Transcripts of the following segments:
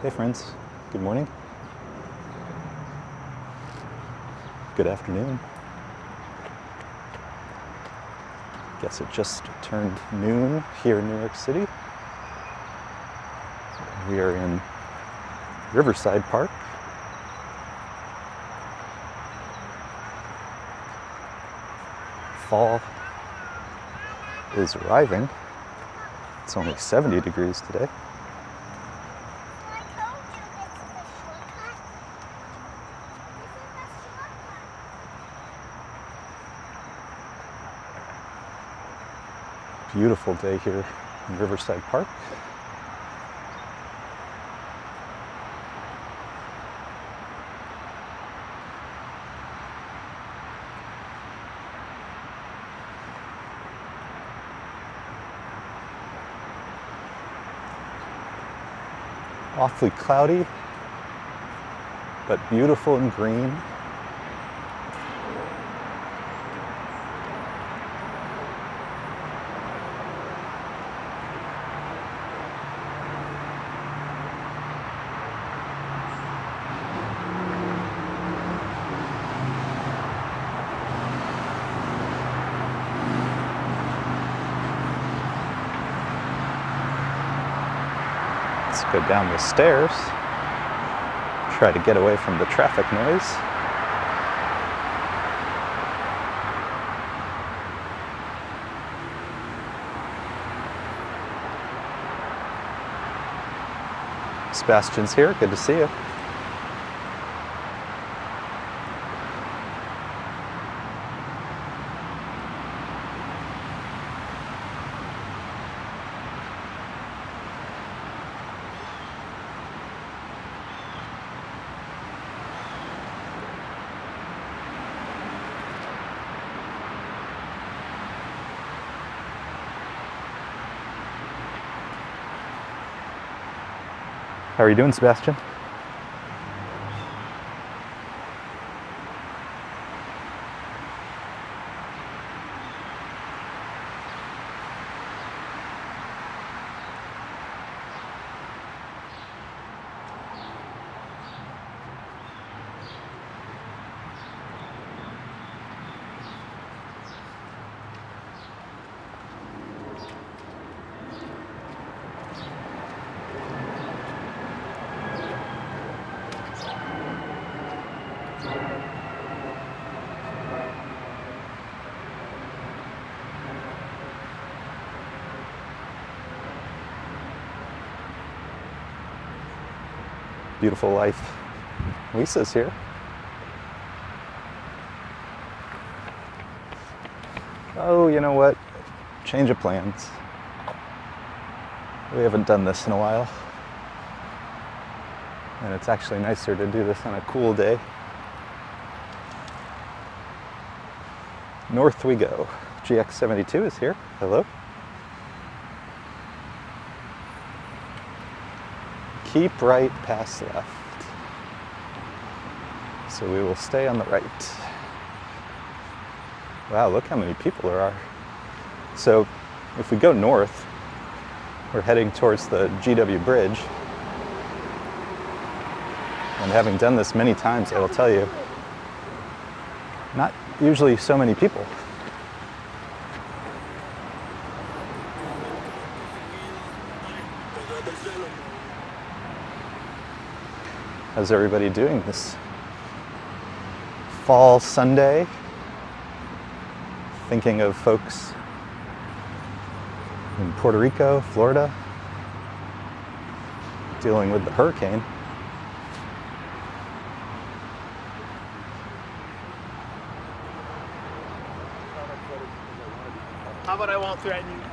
Hey friends, good morning. Good afternoon. Guess it just turned noon here in New York City. We are in Riverside Park. Fall is arriving. It's only 70 degrees today. Beautiful day here in Riverside Park. Awfully cloudy, but beautiful and green. Let's go down the stairs, try to get away from the traffic noise. Sebastian's here, good to see you. How are you doing, Sebastian? Beautiful life. Lisa's here. Oh, you know what? Change of plans. We haven't done this in a while. And it's actually nicer to do this on a cool day. North we go. GX72 is here. Hello. Keep right past left. So we will stay on the right. Wow, look how many people there are. So if we go north, we're heading towards the GW Bridge. And having done this many times, I will tell you, not usually so many people. How's everybody doing this fall Sunday? Thinking of folks in Puerto Rico, Florida, dealing with the hurricane. How about I won't threaten you?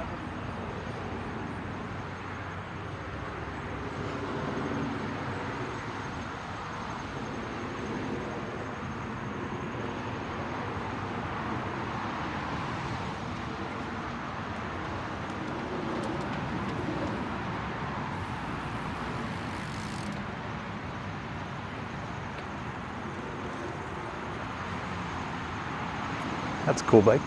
That's a cool bike.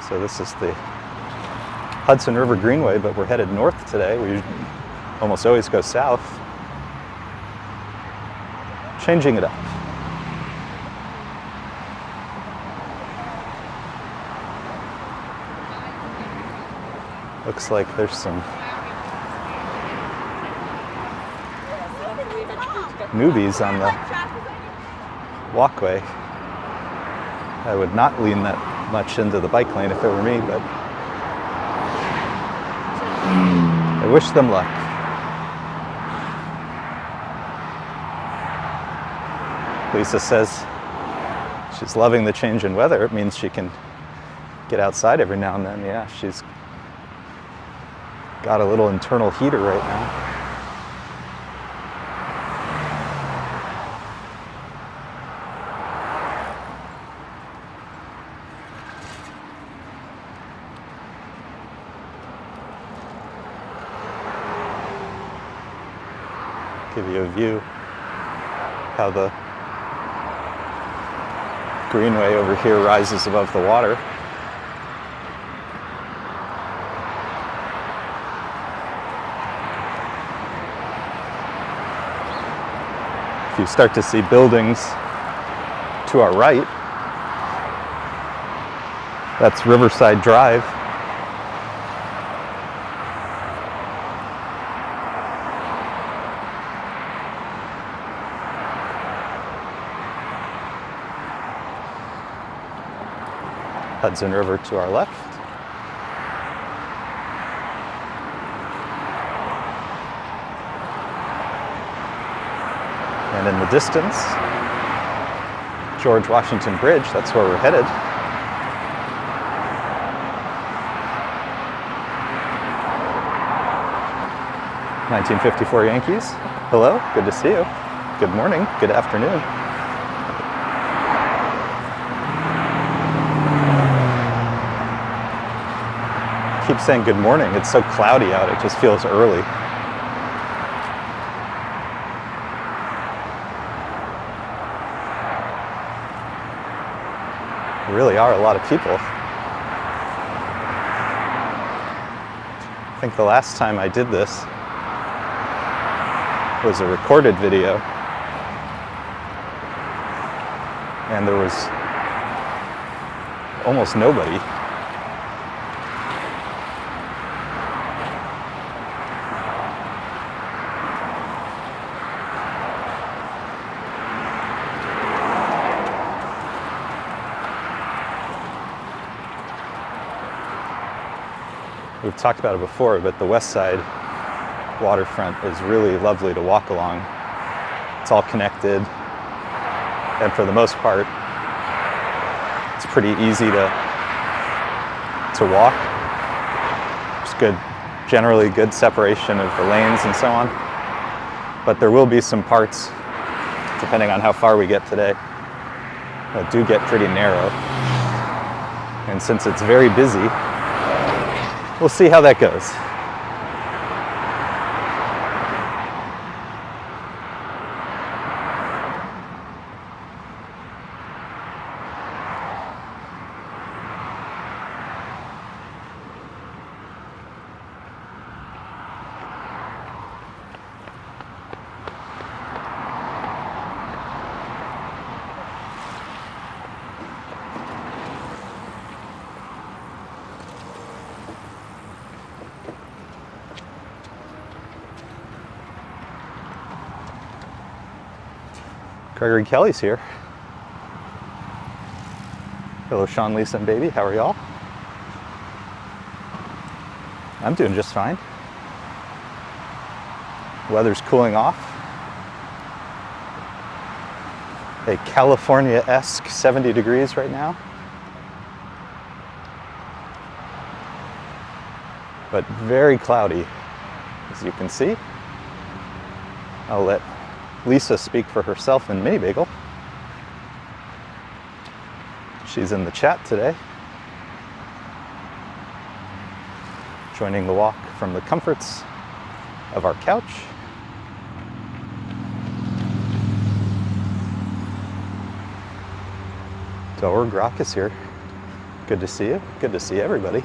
So this is the Hudson River Greenway, but we're headed north today. We almost always go south. Changing it up. Looks like there's some newbies on the walkway. I would not lean that much into the bike lane if it were me, but I wish them luck. Lisa says she's loving the change in weather. It means she can get outside every now and then. Yeah, she's got a little internal heater right now. Give you a view how the Greenway over here rises above the water. If you start to see buildings to our right, that's Riverside Drive. Hudson River to our left. And in the distance, George Washington Bridge, that's where we're headed. "1954 Yankees." Hello, good to see you. Good morning, good afternoon. Keep saying good morning. It's so cloudy out, it just feels early. There really are a lot of people. I think the last time I did this was a recorded video, and there was almost nobody. We've talked about it before, but the west side waterfront is really lovely to walk along. It's all connected, and for the most part, it's pretty easy to walk. It's good, generally good separation of the lanes and so on. But there will be some parts, depending on how far we get today, that do get pretty narrow. And since it's very busy, we'll see how that goes. Gregory Kelly's here. Hello, Sean, Lisa, and baby. How are y'all? I'm doing just fine. Weather's cooling off. A California-esque 70 degrees right now. But very cloudy, as you can see. I'll let Lisa speak for herself and Mini Bagel. She's in the chat today, joining the walk from the comforts of our couch. Doer Grok is here. Good to see you. Good to see everybody.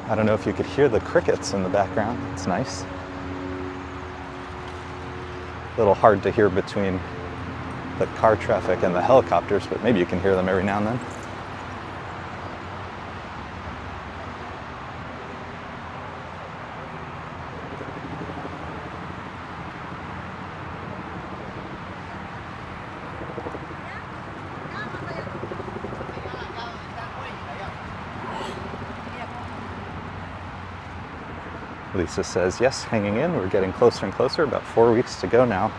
I don't know if you could hear the crickets in the background. It's nice. A little hard to hear between the car traffic and the helicopters, but maybe you can hear them every now and then. Lisa says, yes, hanging in. We're getting closer and closer. About 4 weeks to go now.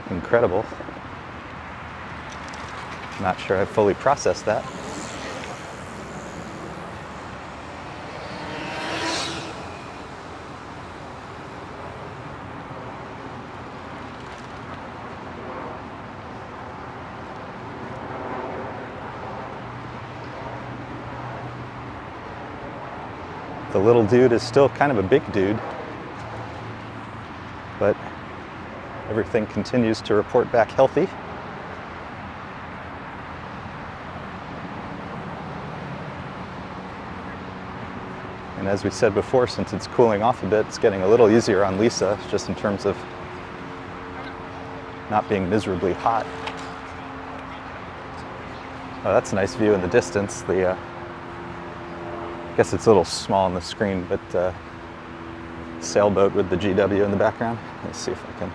Incredible. Not sure I've fully processed that. The little dude is still kind of a big dude, but everything continues to report back healthy. And as we said before, since it's cooling off a bit, it's getting a little easier on Lisa, just in terms of not being miserably hot. Oh, that's a nice view in the distance. I guess it's a little small on the screen, but sailboat with the GW in the background. Let's see if I can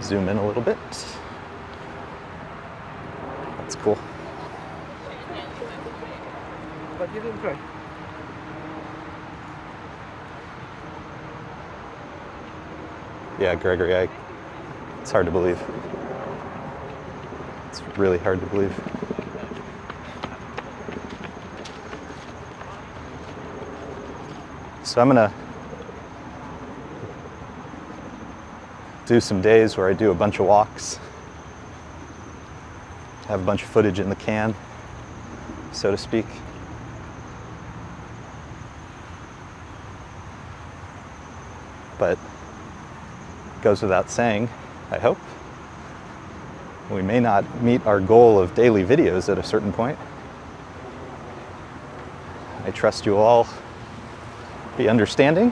zoom in a little bit. That's cool. But you didn't try. Yeah, Gregory, it's hard to believe. It's really hard to believe. So I'm gonna do some days where I do a bunch of walks, have a bunch of footage in the can, so to speak. But it goes without saying, I hope, we may not meet our goal of daily videos at a certain point. I trust you all be understanding.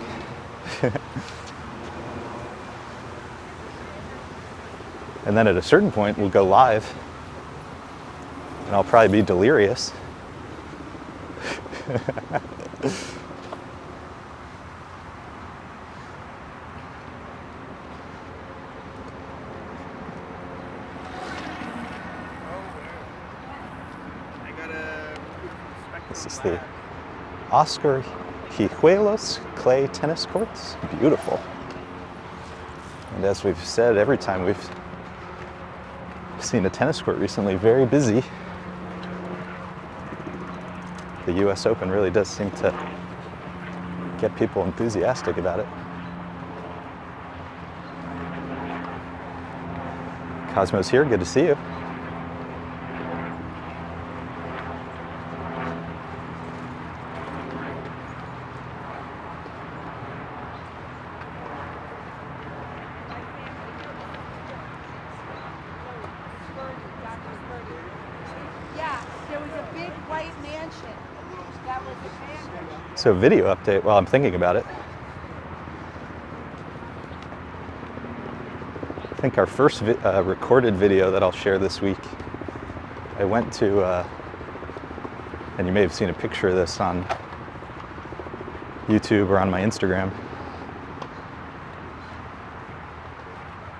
And then at a certain point we'll go live and I'll probably be delirious. This is the Oscar Hijuelos clay tennis courts. Beautiful. And as we've said, every time we've seen a tennis court recently, very busy. The US Open really does seem to get people enthusiastic about it. Cosmo's here, good to see you. So video update while I'm thinking about it. I think our first recorded video that I'll share this week, I went to, and you may have seen a picture of this on YouTube or on my Instagram.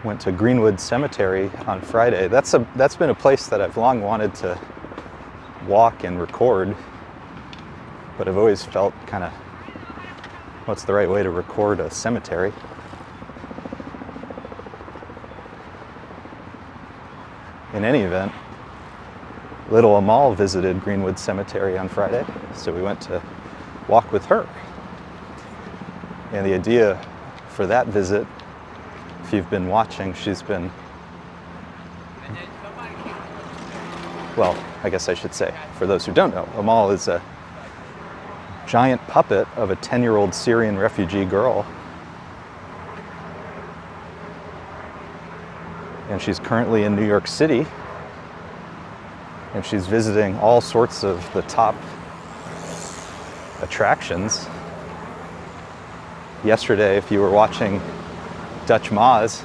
Went to Greenwood Cemetery on Friday. That's been a place that I've long wanted to walk and record. But I've always felt kind of, what's the right way to record a cemetery? In any event, little Amal visited Greenwood Cemetery on Friday, so we went to walk with her. And the idea for that visit, if you've been watching, she's been, well, I guess I should say, for those who don't know, Amal is a giant puppet of a 10-year-old Syrian refugee girl. And she's currently in New York City, and she's visiting all sorts of the top attractions. Yesterday, if you were watching Dutch Moz,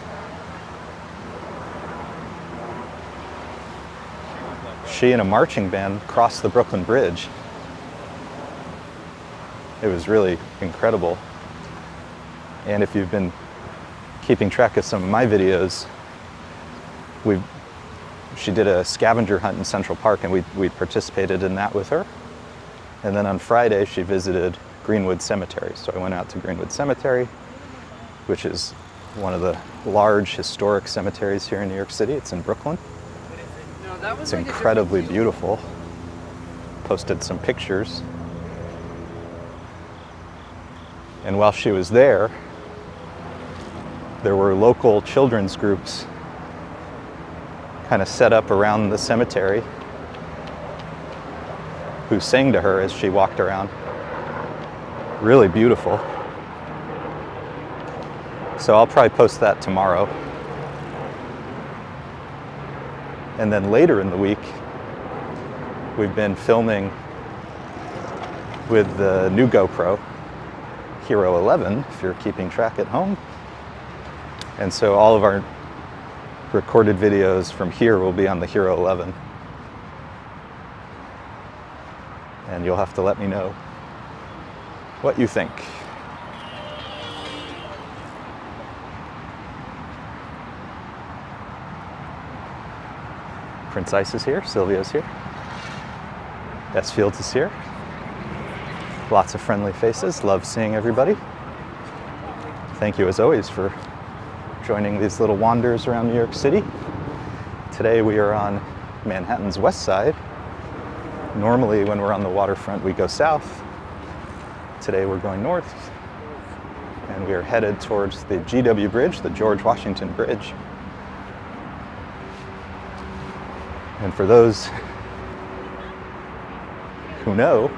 she and a marching band crossed the Brooklyn Bridge. It was really incredible. And if you've been keeping track of some of my videos, she did a scavenger hunt in Central Park, and we participated in that with her. And then on Friday, she visited Greenwood Cemetery. So I went out to Greenwood Cemetery, which is one of the large historic cemeteries here in New York City. It's in Brooklyn. It's incredibly beautiful. Posted some pictures. And while she was there were local children's groups kind of set up around the cemetery who sang to her as she walked around. Really beautiful. So I'll probably post that tomorrow. And then later in the week, we've been filming with the new GoPro, Hero 11, if you're keeping track at home. And so all of our recorded videos from here will be on the Hero 11. And you'll have to let me know what you think. Prince Ice is here, Sylvia's here, S. Fields is here. Lots of friendly faces, love seeing everybody. Thank you as always for joining these little wanders around New York City. Today we are on Manhattan's west side. Normally when we're on the waterfront we go south. Today we're going north, and we are headed towards the GW Bridge, the George Washington Bridge. And for those who know,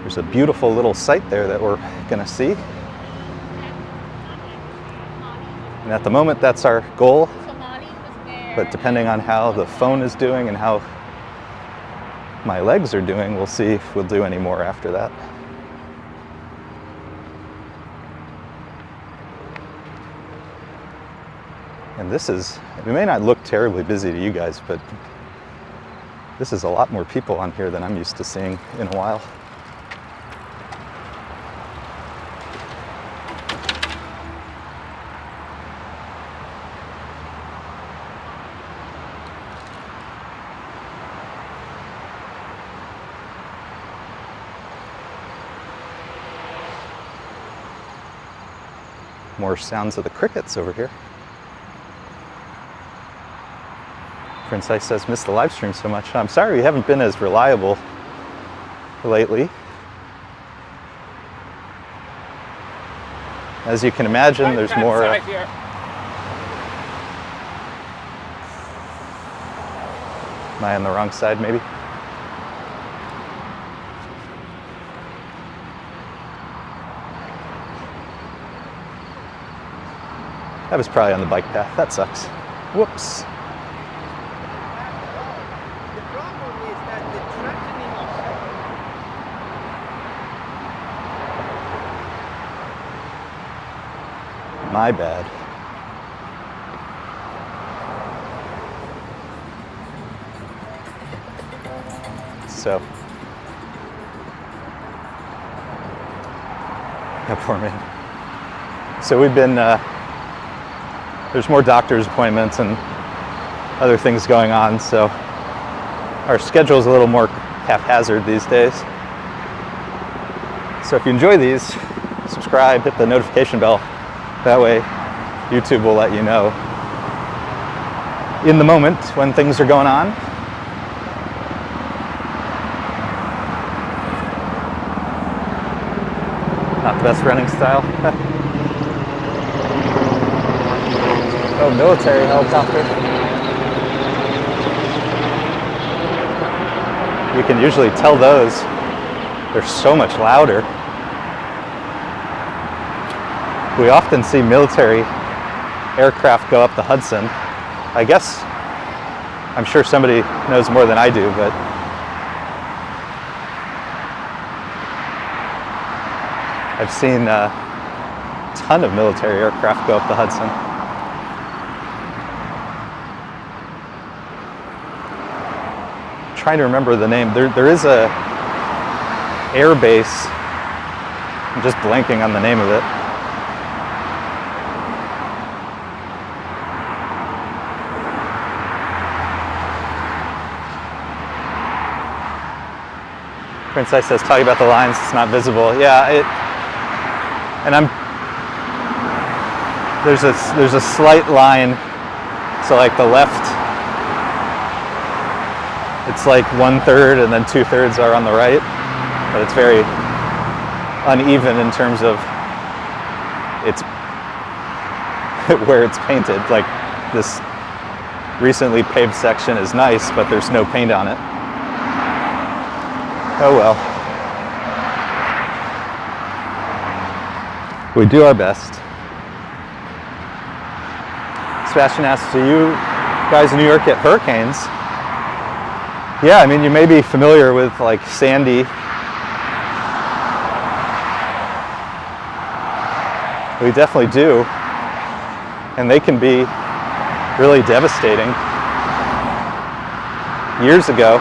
there's a beautiful little site there that we're gonna see. And at the moment, that's our goal. But depending on how the phone is doing and how my legs are doing, we'll see if we'll do any more after that. And this is, it may not look terribly busy to you guys, but this is a lot more people on here than I'm used to seeing in a while. More sounds of the crickets over here. Prince Ice says, missed the live stream so much. I'm sorry we haven't been as reliable lately. As you can imagine, there's more. Am I on the wrong side, maybe? That was probably on the bike path. That sucks. Whoops. The problem is that the threatening of My bad. So. That poor man. So we've been, there's more doctor's appointments and other things going on, so our schedule's a little more haphazard these days. So if you enjoy these, subscribe, hit the notification bell. That way YouTube will let you know in the moment when things are going on. Not the best running style. Oh, military helicopter. You can usually tell those. They're so much louder. We often see military aircraft go up the Hudson, I guess, I'm sure somebody knows more than I do, but I've seen a ton of military aircraft go up the Hudson. I'm trying to remember the name. There is a air base. I'm just blanking on the name of it. Princess says, talking about the lines, it's not visible. Yeah, and there's a slight line, so like the left, it's like 1/3 and then 2/3 are on the right, but it's very uneven in terms of its where it's painted. Like this recently paved section is nice, but there's no paint on it. Oh well. We do our best. Sebastian asks, do you guys in New York get hurricanes? Yeah, I mean, you may be familiar with like Sandy. We definitely do. And they can be really devastating. Years ago,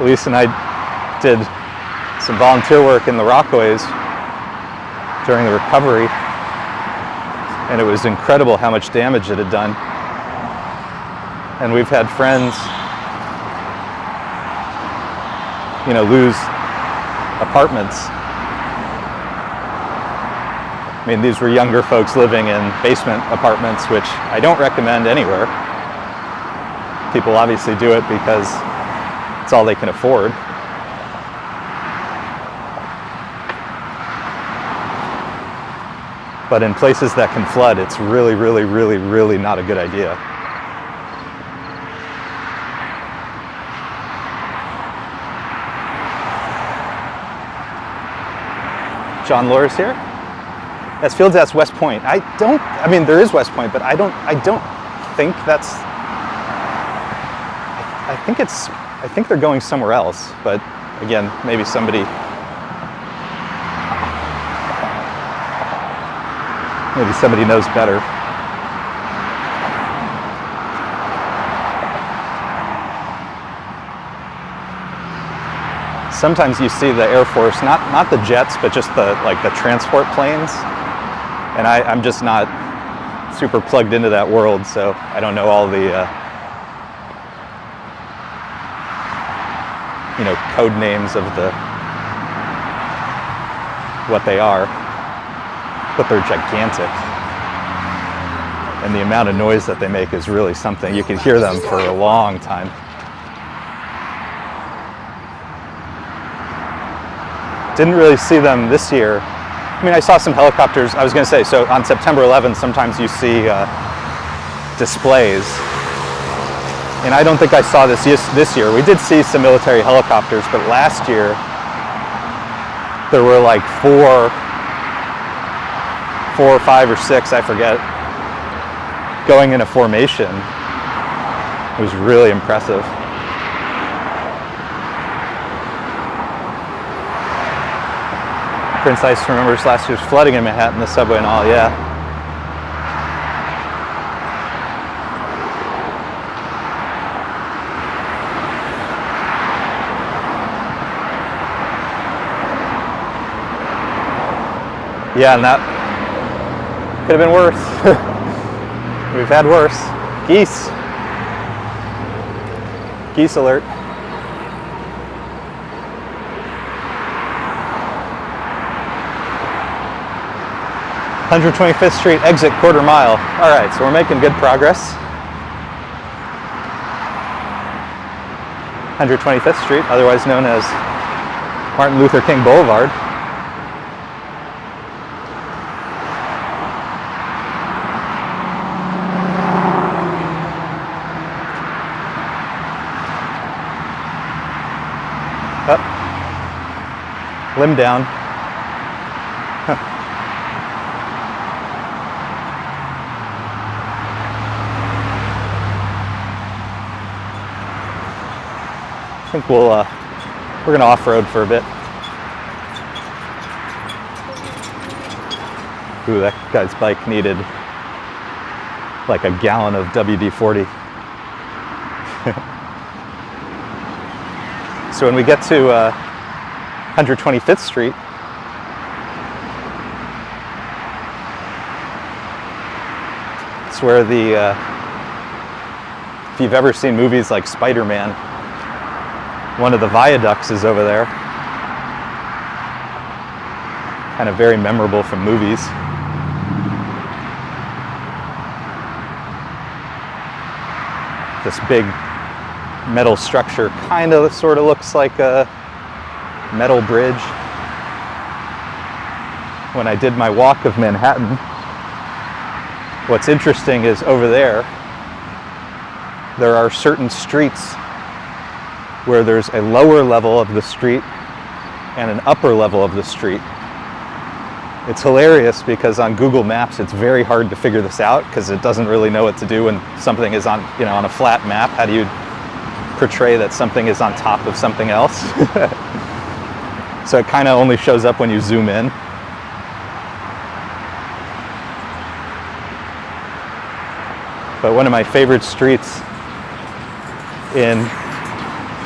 Elise and I did some volunteer work in the Rockaways during the recovery, and it was incredible how much damage it had done. And we've had friends, you know, lose apartments. I mean, these were younger folks living in basement apartments, which I don't recommend anywhere. People obviously do it because it's all they can afford. But in places that can flood, it's really, really, really, really not a good idea. John Lore's here. As Fields asks, West Point. I mean, there is West Point, but I don't think that's, I think they're going somewhere else. But again, maybe somebody knows better. Sometimes you see the Air Force, not the jets, but just the transport planes. And I'm just not super plugged into that world, so I don't know all the code names of what they are. But they're gigantic. And the amount of noise that they make is really something. You can hear them for a long time. Didn't really see them this year. I mean, I saw some helicopters. I was going to say, so on September 11th, sometimes you see displays. And I don't think I saw this year. We did see some military helicopters, but last year there were like four or five or six, I forget, going in a formation. It was really impressive. Prince Ice remembers last year's flooding in Manhattan, the subway and all, yeah. Yeah, and that could have been worse. We've had worse. Geese. Geese alert. (125th Street exit quarter mile). All right, so we're making good progress. 125th Street, otherwise known as Martin Luther King Boulevard. Limb down. I think we're gonna off-road for a bit. Ooh, that guy's bike needed like a gallon of WD-40. So when we get to 125th Street, it's where if you've ever seen movies like Spider-Man, one of the viaducts is over there. Kind of very memorable from movies. This big metal structure kind of sort of looks like a metal bridge. When I did my walk of Manhattan, what's interesting is over there are certain streets where there's a lower level of the street and an upper level of the street. It's hilarious because on Google Maps it's very hard to figure this out because it doesn't really know what to do when something is on, on a flat map. How do you portray that something is on top of something else? So it kind of only shows up when you zoom in. But one of my favorite streets in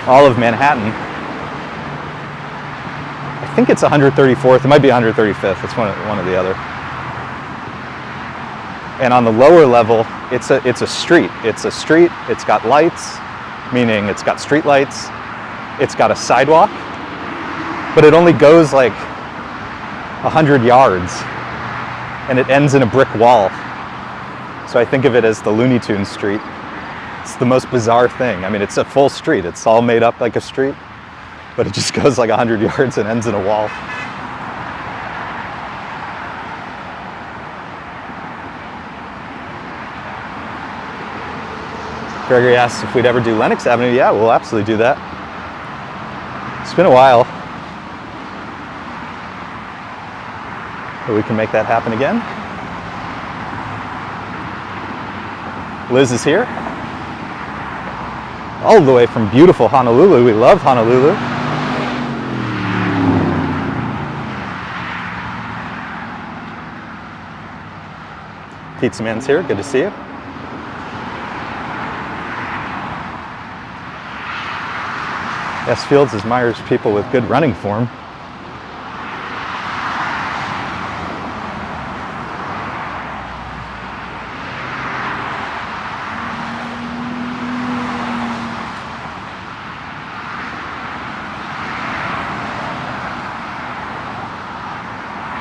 all of Manhattan, I think it's 134th, it might be 135th, it's one or the other. And on the lower level, it's a street. It's a street, it's got lights, meaning it's got street lights, it's got a sidewalk, but it only goes like 100 yards and it ends in a brick wall. So I think of it as the Looney Tunes street. It's the most bizarre thing. I mean, it's a full street. It's all made up like a street, but it just goes like 100 yards and ends in a wall. Gregory asked if we'd ever do Lenox Avenue. Yeah, we'll absolutely do that. It's been a while, but we can make that happen again. Liz is here, all the way from beautiful Honolulu. We love Honolulu. Pizza Man's here, good to see you. S. Fields admires people with good running form.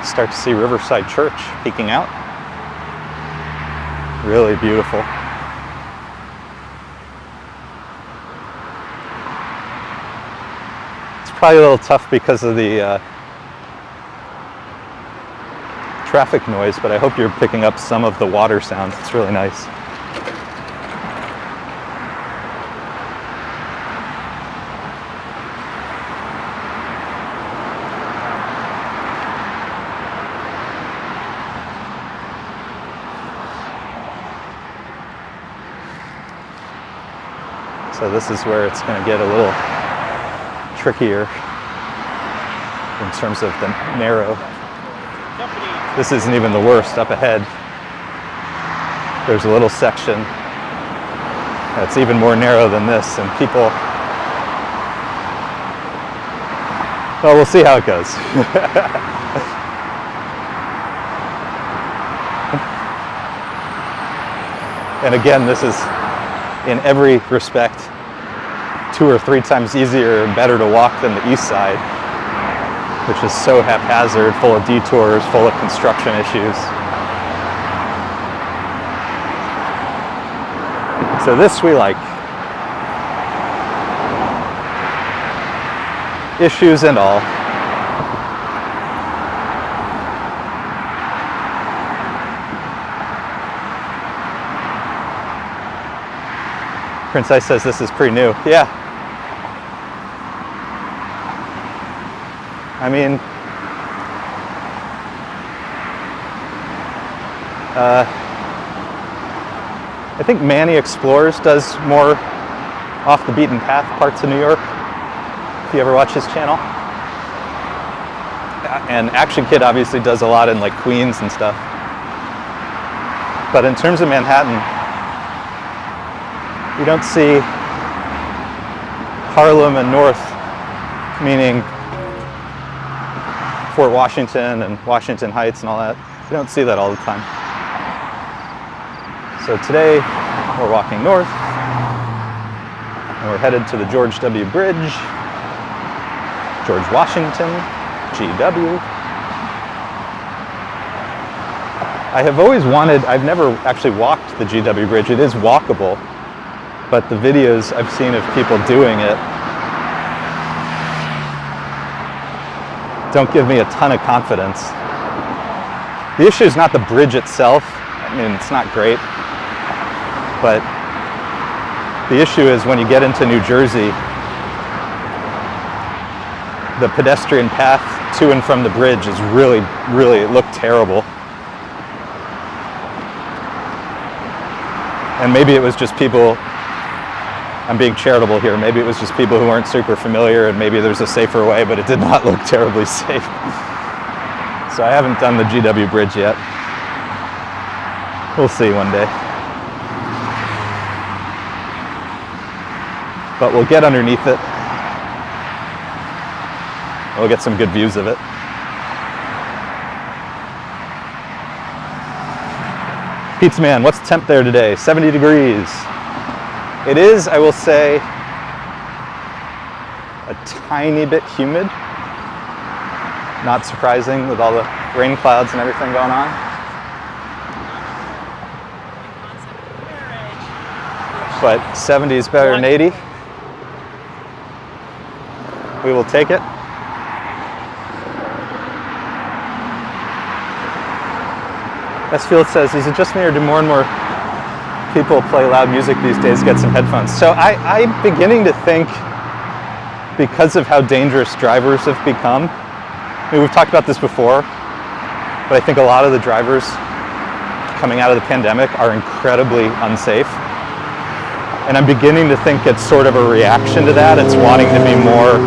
Start to see Riverside Church peeking out. Really beautiful. It's probably a little tough because of the traffic noise, but I hope you're picking up some of the water sounds. It's really nice. So this is where it's going to get a little trickier in terms of the narrow. This isn't even the worst. Up ahead, there's a little section that's even more narrow than this, and people, well, we'll see how it goes. And again, this is in every respect 2 or 3 times easier and better to walk than the east side, which is so haphazard, full of detours, full of construction issues. So this we like. Issues and all. Prince Ice says this is pretty new. Yeah. I mean, I think Manny Explorers does more off the beaten path parts of New York. if you ever watch his channel. And Action Kid obviously does a lot in like Queens and stuff. But in terms of Manhattan, you don't see Harlem and North, meaning Fort Washington and Washington Heights and all that. You don't see that all the time. So today we're walking north and we're headed to the George W. Bridge, George Washington, GW. I have always wanted, I've never actually walked the GW Bridge. It is walkable, but the videos I've seen of people doing it don't give me a ton of confidence. The issue is not the bridge itself. I mean, it's not great, but the issue is when you get into New Jersey, the pedestrian path to and from the bridge is really, it looked terrible. And maybe it was just people, I'm being charitable here, maybe it was just people who weren't super familiar and maybe there's a safer way, but it did not look terribly safe. So I haven't done the GW Bridge yet. We'll see one day. But we'll get underneath it. We'll get some good views of it. Pizza Man, what's the temp there today? 70 degrees. It is, I will say, a tiny bit humid. Not surprising with all the rain clouds and everything going on. But 70 is better than 80. We will take it. S-Field says, is it just me or do more and more people play loud music these days, get some headphones? So I'm beginning to think, because of how dangerous drivers have become, I mean, we've talked about this before, but I think a lot of the drivers coming out of the pandemic are incredibly unsafe. And I'm beginning to think it's sort of a reaction to that. It's wanting to be more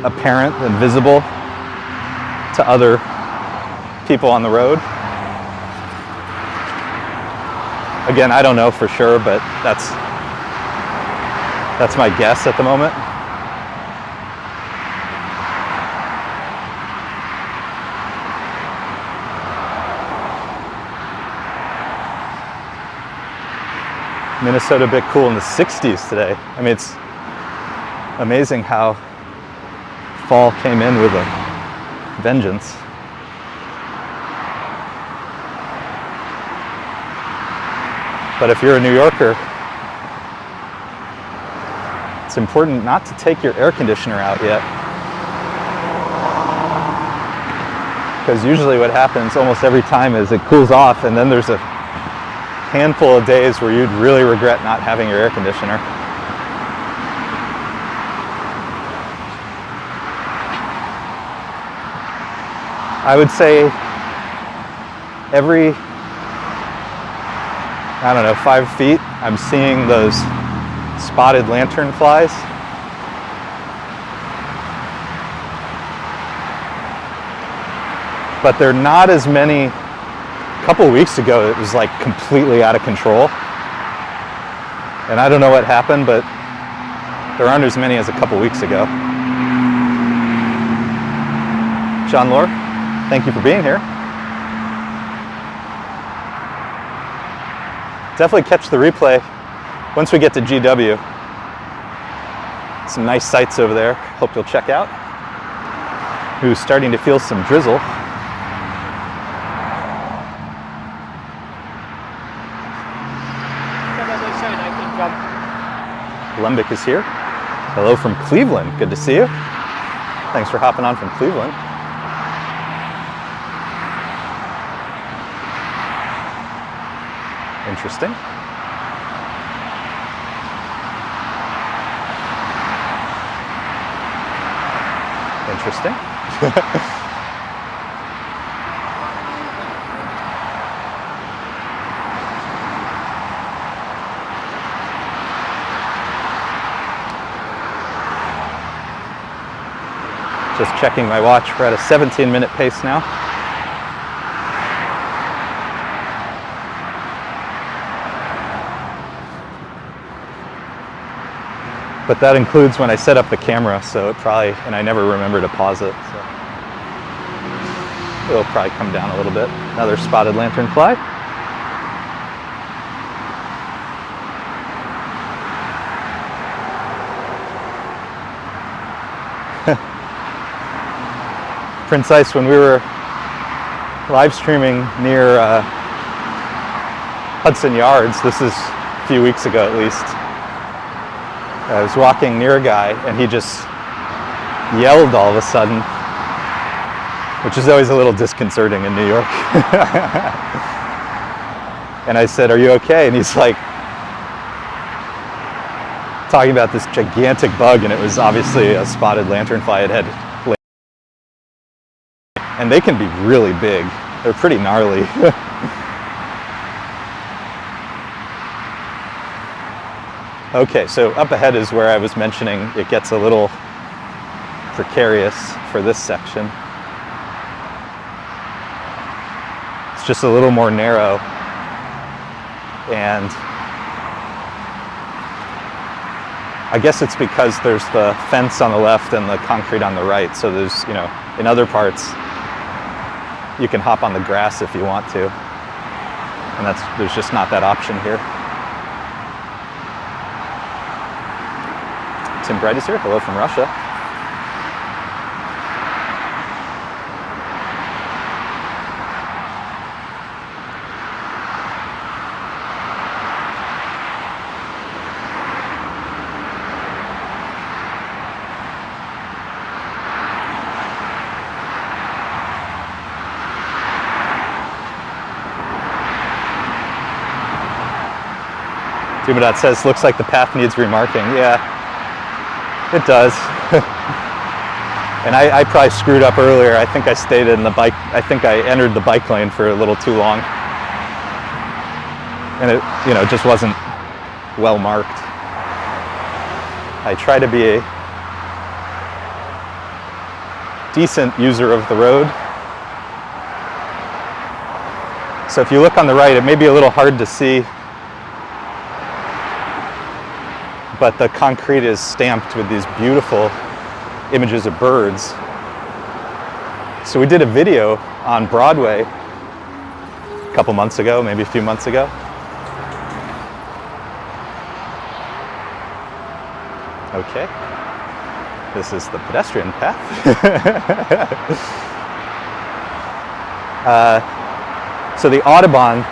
apparent and visible to other people on the road. Again, I don't know for sure, but that's my guess at the moment. Minnesota a bit cool in the 60s today. I mean, it's amazing how fall came in with a vengeance. But if you're a New Yorker, it's important not to take your air conditioner out yet. Because usually what happens almost every time is it cools off and then there's a handful of days where you'd really regret not having your air conditioner. I would say every, I don't know, 5 feet, I'm seeing those spotted lantern flies. But they're not as many. A couple of weeks ago, it was like completely out of control. And I don't know what happened, but there aren't as many as a couple weeks ago. John Lore, thank you for being here. Definitely catch the replay once we get to GW. Some nice sights over there. Hope you'll check out. Who's starting to feel some drizzle. Lembic is here. Hello from Cleveland. Good to see you. Thanks for hopping on from Cleveland. Interesting. Interesting. Just checking my watch, we're at a 17-minute pace now. But that includes when I set up the camera, so it probably, and I never remember to pause it, so it'll probably come down a little bit. Another spotted lanternfly. Prince Ice, when we were live streaming near Hudson Yards, this is a few weeks ago at least, I was walking near a guy and he just yelled all of a sudden, which is always a little disconcerting in New York. And I said, "Are you okay?" And he's like talking about this gigantic bug, and it was obviously a spotted lanternfly. It had, and they can be really big. They're pretty gnarly. Okay, so up ahead is where I was mentioning it gets a little precarious for this section. It's just a little more narrow, and I guess it's because there's the fence on the left and the concrete on the right, so there's, you know, in other parts you can hop on the grass if you want to, and there's just not that option here. Tim Bright is here. Hello from Russia. Dumadot says, looks like the path needs remarking. Yeah. It does. And I probably screwed up earlier. I think I stayed in the bike, I think I entered the bike lane for a little too long. And it, you know, just wasn't well marked. I try to be a decent user of the road. So if you look on the right, it may be a little hard to see, but the concrete is stamped with these beautiful images of birds. So we did a video on Broadway a couple months ago, maybe a few months ago. Okay, this is the pedestrian path. So the Audubon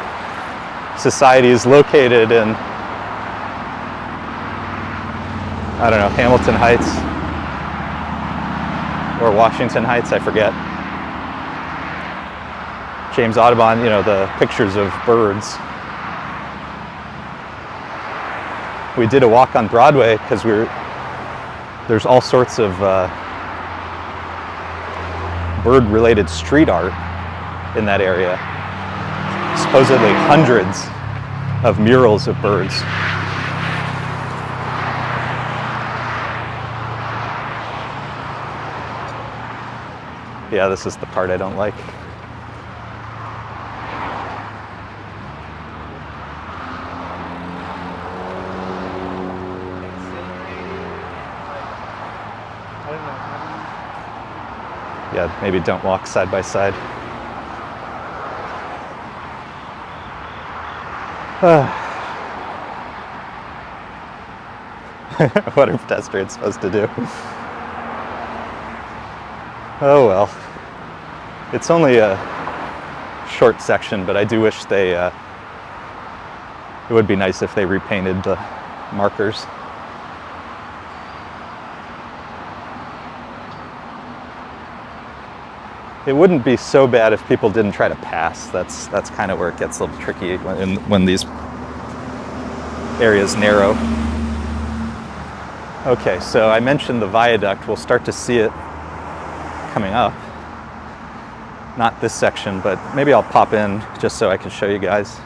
Society is located in, I don't know, Hamilton Heights or Washington Heights, I forget. James Audubon, you know, the pictures of birds. We did a walk on Broadway because there's all sorts of bird-related street art in that area. Supposedly hundreds of murals of birds. Yeah, this is the part I don't like. Yeah, maybe don't walk side by side. What are pedestrians supposed to do? Oh well. It's only a short section, but I do wish they, it would be nice if they repainted the markers. It wouldn't be so bad if people didn't try to pass. That's kind of where it gets a little tricky when these areas narrow. Okay, so I mentioned the viaduct. We'll start to see it coming up. Not this section, but maybe I'll pop in just so I can show you guys.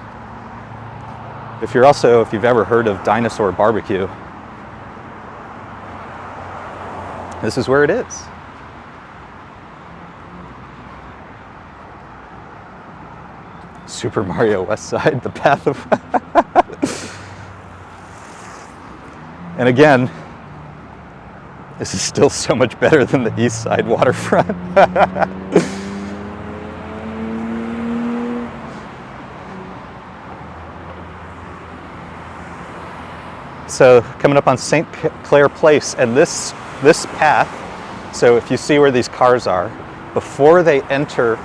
If you've ever heard of Dinosaur Barbecue, this is where it is. Super Mario West Side, the path of... And again, this is still so much better than the East Side waterfront. So coming up on St. Clair Place, and this path, so if you see where these cars are, before they enter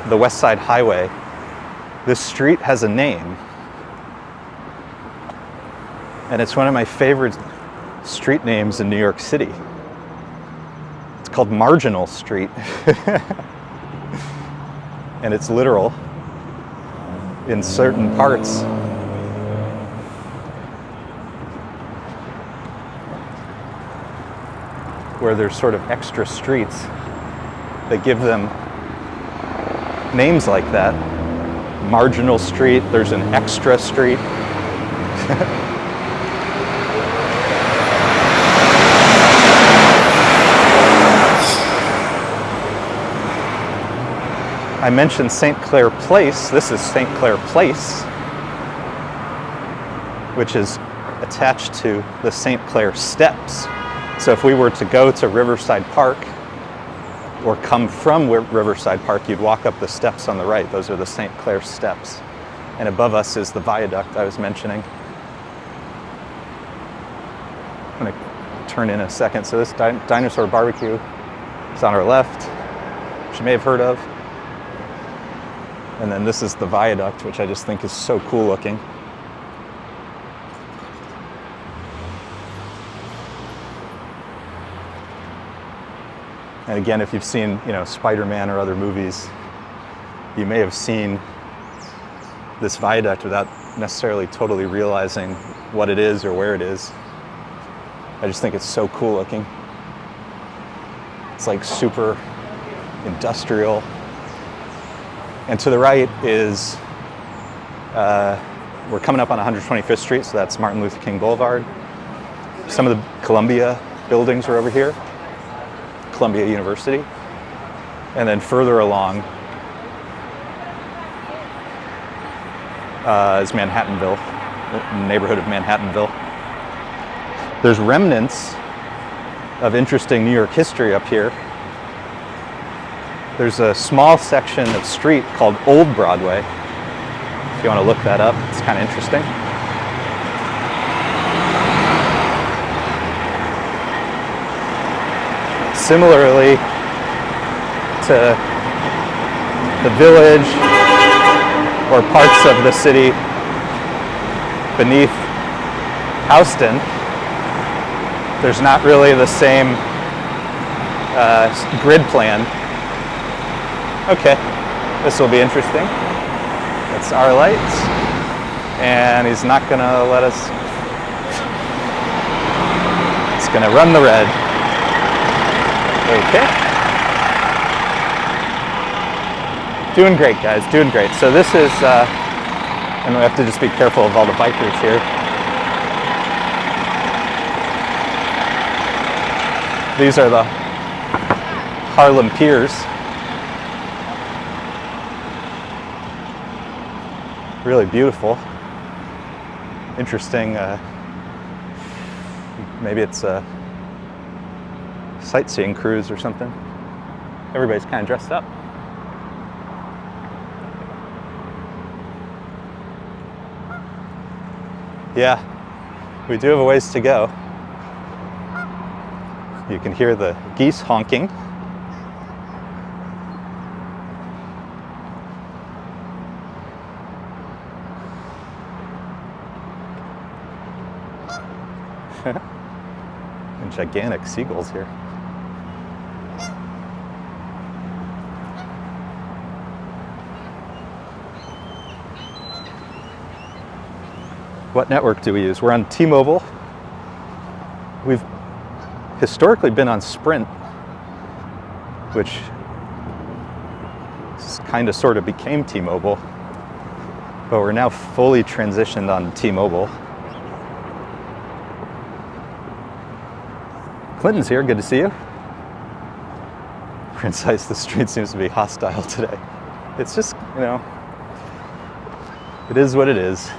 the West Side Highway, this street has a name. And it's one of my favorite street names in New York City. It's called Marginal Street. And it's literal in certain parts. Where there's sort of extra streets that give them names like that. Marginal Street, there's an extra street. I mentioned St. Clair Place. This is St. Clair Place, which is attached to the St. Clair Steps. So if we were to go to Riverside Park or come from Riverside Park, you'd walk up the steps on the right. Those are the St. Clair Steps. And above us is the Viaduct I was mentioning. I'm gonna turn in a second. So this Dinosaur Barbecue is on our left, which you may have heard of. And then this is the Viaduct, which I just think is so cool looking. And again, if you've seen, Spider-Man or other movies, you may have seen this viaduct without necessarily totally realizing what it is or where it is. I just think it's so cool looking. It's like super industrial. And to the right is, we're coming up on 125th Street, so that's Martin Luther King Boulevard. Some of the Columbia buildings are over here. Columbia University, and then further along is Manhattanville, the neighborhood of Manhattanville. There's remnants of interesting New York history up here. There's a small section of street called Old Broadway. If you want to look that up, it's kind of interesting. Similarly to the Village or parts of the city beneath Houston, there's not really the same grid plan. Okay, this will be interesting. That's our lights, and he's not gonna let us. It's gonna run the red. Okay. Doing great, guys, doing great. So this is, and we have to just be careful of all the bikers here. These are the Harlem Piers. Really beautiful. Interesting, maybe it's a sightseeing cruise or something. Everybody's kind of dressed up. Yeah, we do have a ways to go. You can hear the geese honking. And gigantic seagulls here. What network do we use? We're on T-Mobile. We've historically been on Sprint, which kind of sort of became T-Mobile, but we're now fully transitioned on T-Mobile. Clinton's here, good to see you. Prince Ice, the street seems to be hostile today. it's just, you know, it is what it is.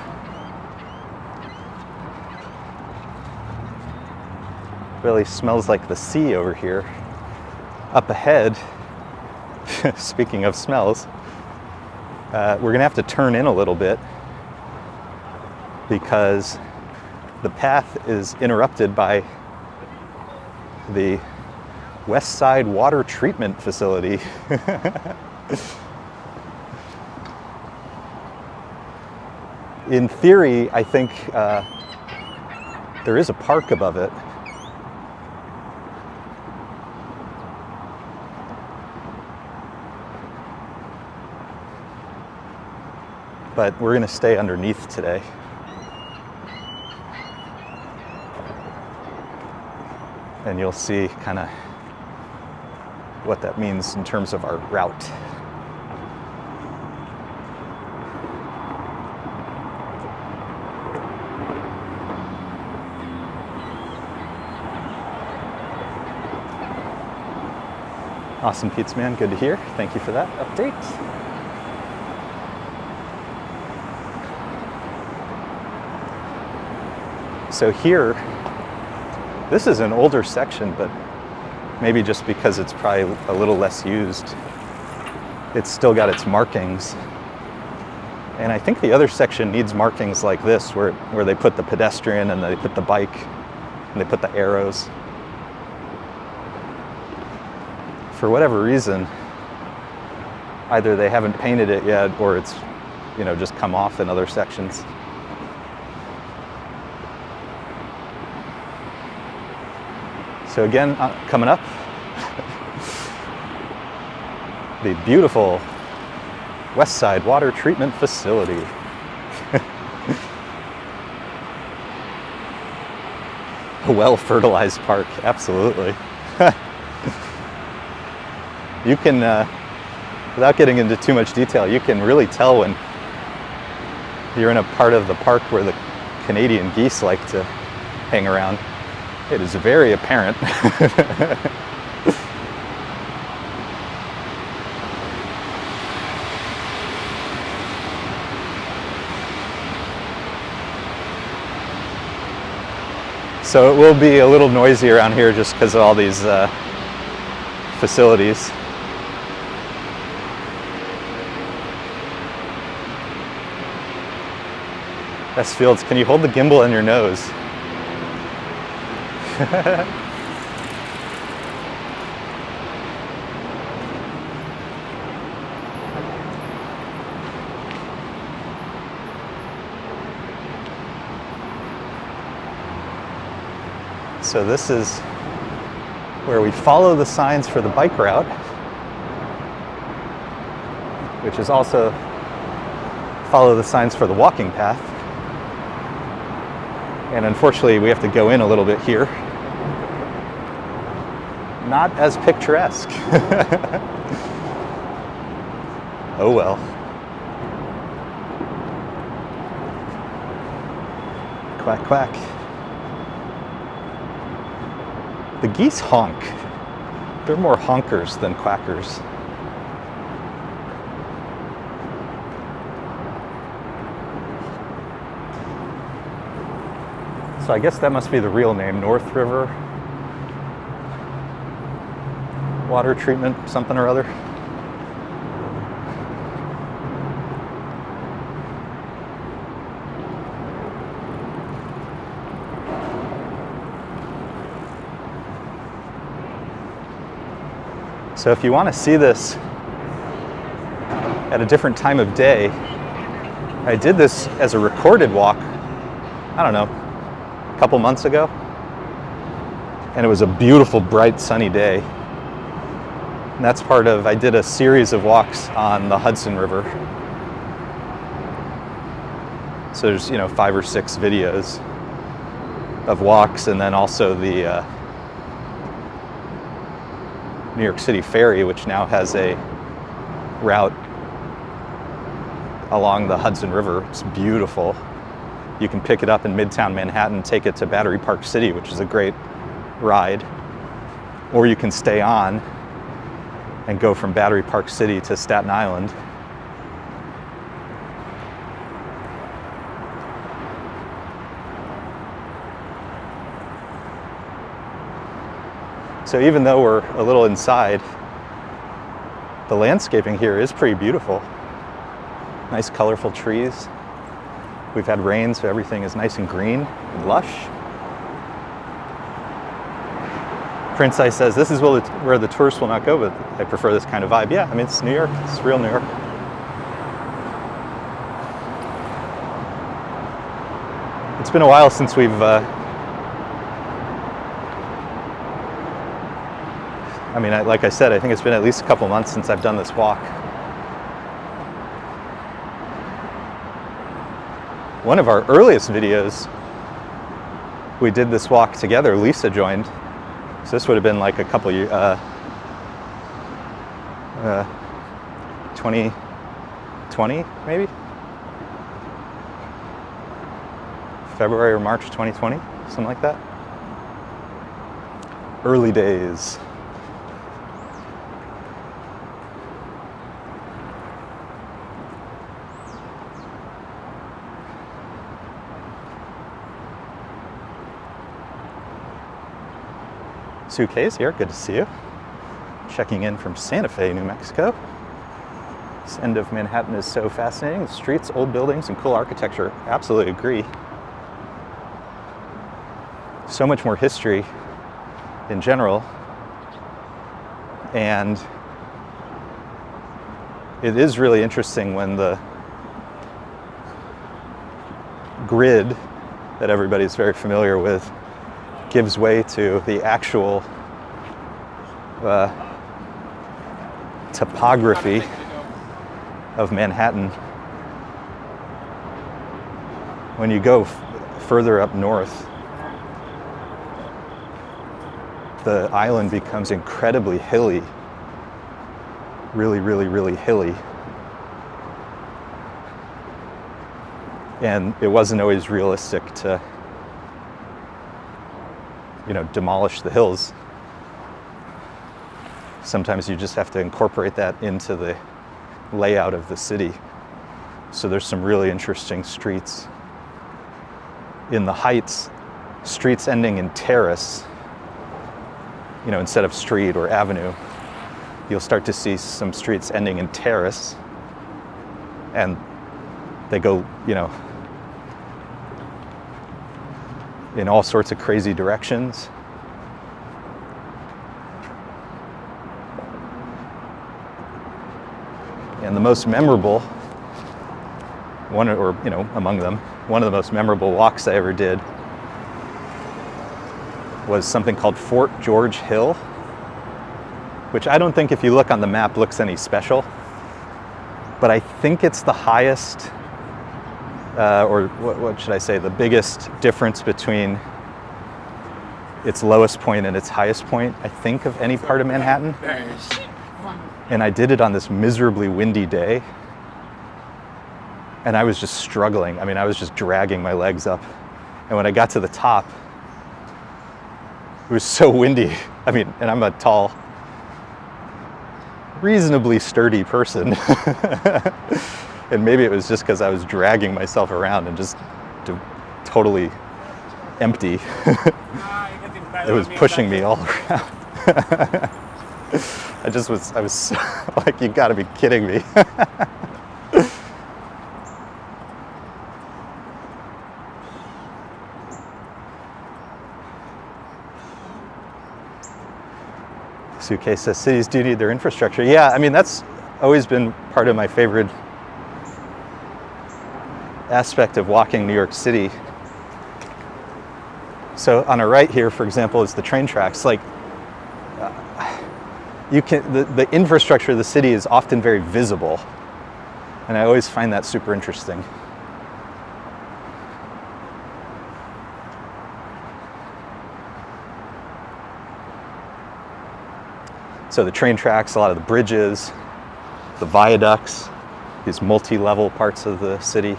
Really smells like the sea over here. Up ahead, speaking of smells, we're gonna have to turn in a little bit because the path is interrupted by the Westside Water Treatment Facility. In theory, I think there is a park above it. But we're gonna stay underneath today. And you'll see kind of what that means in terms of our route. Awesome Pizza Man, good to hear. Thank you for that update. So here, this is an older section, but maybe just because it's probably a little less used, it's still got its markings. And I think the other section needs markings like this, where they put the pedestrian and they put the bike and they put the arrows. For whatever reason, either they haven't painted it yet or it's, you know, just come off in other sections. So again, coming up, the beautiful Westside Water Treatment Facility. A well-fertilized park, absolutely. You can, without getting into too much detail, you can really tell when you're in a part of the park where the Canadian geese like to hang around. It is very apparent. So it will be a little noisy around here just because of all these facilities. S. Fields, can you hold the gimbal in your nose? So this is where we follow the signs for the bike route, which is also follow the signs for the walking path. And unfortunately, we have to go in a little bit here. Not as picturesque. Oh well. Quack, quack. The geese honk. They're more honkers than quackers. So I guess that must be the real name, North River Water Treatment, something or other. So if you want to see this at a different time of day, I did this as a recorded walk, I don't know, a couple months ago. And it was a beautiful, bright, sunny day. And that's part of, I did a series of walks on the Hudson River. So there's, 5 or 6 videos of walks, and then also the New York City ferry, which now has a route along the Hudson River. It's beautiful. You can pick it up in Midtown Manhattan, take it to Battery Park City, which is a great ride. Or you can stay on and go from Battery Park City to Staten Island. So even though we're a little inside, the landscaping here is pretty beautiful. Nice colorful trees. We've had rain, so everything is nice and green and lush. Prince Ice says, this is where the tourists will not go, but I prefer this kind of vibe. Yeah, I mean, it's New York. It's real New York. It's been a while since we've, like I said, I think it's been at least a couple months since I've done this walk. One of our earliest videos, we did this walk together. Lisa joined. So this would have been like a couple years, 2020 maybe? February or March 2020, something like that. Early days. Suitcase here, good to see you. Checking in from Santa Fe, New Mexico. This end of Manhattan is so fascinating. The streets, old buildings, and cool architecture. Absolutely agree. So much more history in general. And it is really interesting when the grid that everybody's very familiar with gives way to the actual topography of Manhattan. When you go further up north, the island becomes incredibly hilly. Really, really, really hilly. And it wasn't always realistic to demolish the hills. Sometimes you just have to incorporate that into the layout of the city. So there's some really interesting streets. In the Heights, streets ending in terrace, instead of street or avenue, you'll start to see some streets ending in terrace, and they go, in all sorts of crazy directions. And the most memorable among them, one of the most memorable walks I ever did was something called Fort George Hill, which I don't think, if you look on the map, looks any special, but I think it's the highest, or what should I say, the biggest difference between its lowest point and its highest point, I think, of any part of Manhattan. And I did it on this miserably windy day, and I was just struggling. I was just dragging my legs up. And when I got to the top, it was so windy. And I'm a tall, reasonably sturdy person. And maybe it was just because I was dragging myself around and just totally empty. It was pushing me all around. I was like, you gotta be kidding me. Suitcase says, cities do need their infrastructure. Yeah, that's always been part of my favorite aspect of walking New York City. So on our right here, for example, is the train tracks. The infrastructure of the city is often very visible, and I always find that super interesting. So the train tracks, a lot of the bridges, the viaducts, these multi-level parts of the city.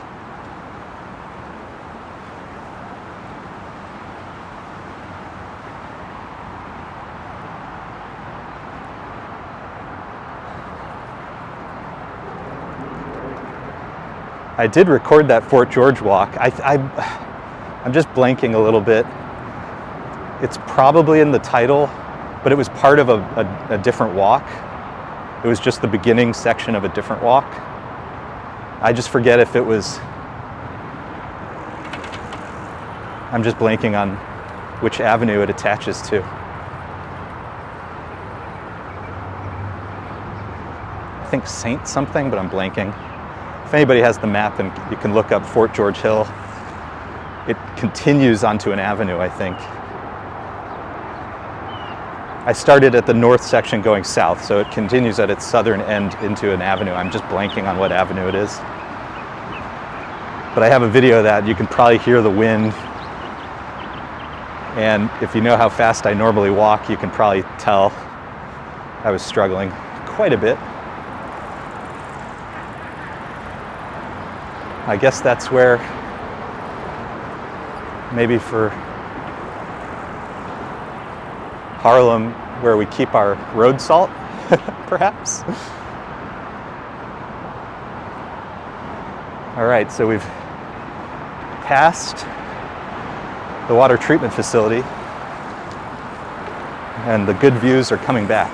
I did record that Fort George walk. I'm just blanking a little bit. It's probably in the title, but it was part of a different walk. It was just the beginning section of a different walk. I just forget if it was, I'm just blanking on which avenue it attaches to. I think Saint something, but I'm blanking. If anybody has the map, and you can look up Fort George Hill, it continues onto an avenue, I think. I started at the north section going south, so it continues at its southern end into an avenue. I'm just blanking on what avenue it is. But I have a video of that. You can probably hear the wind. And if you know how fast I normally walk, you can probably tell I was struggling quite a bit. I guess that's where, maybe for Harlem, where we keep our road salt, perhaps. All right, so we've passed the water treatment facility, and the good views are coming back.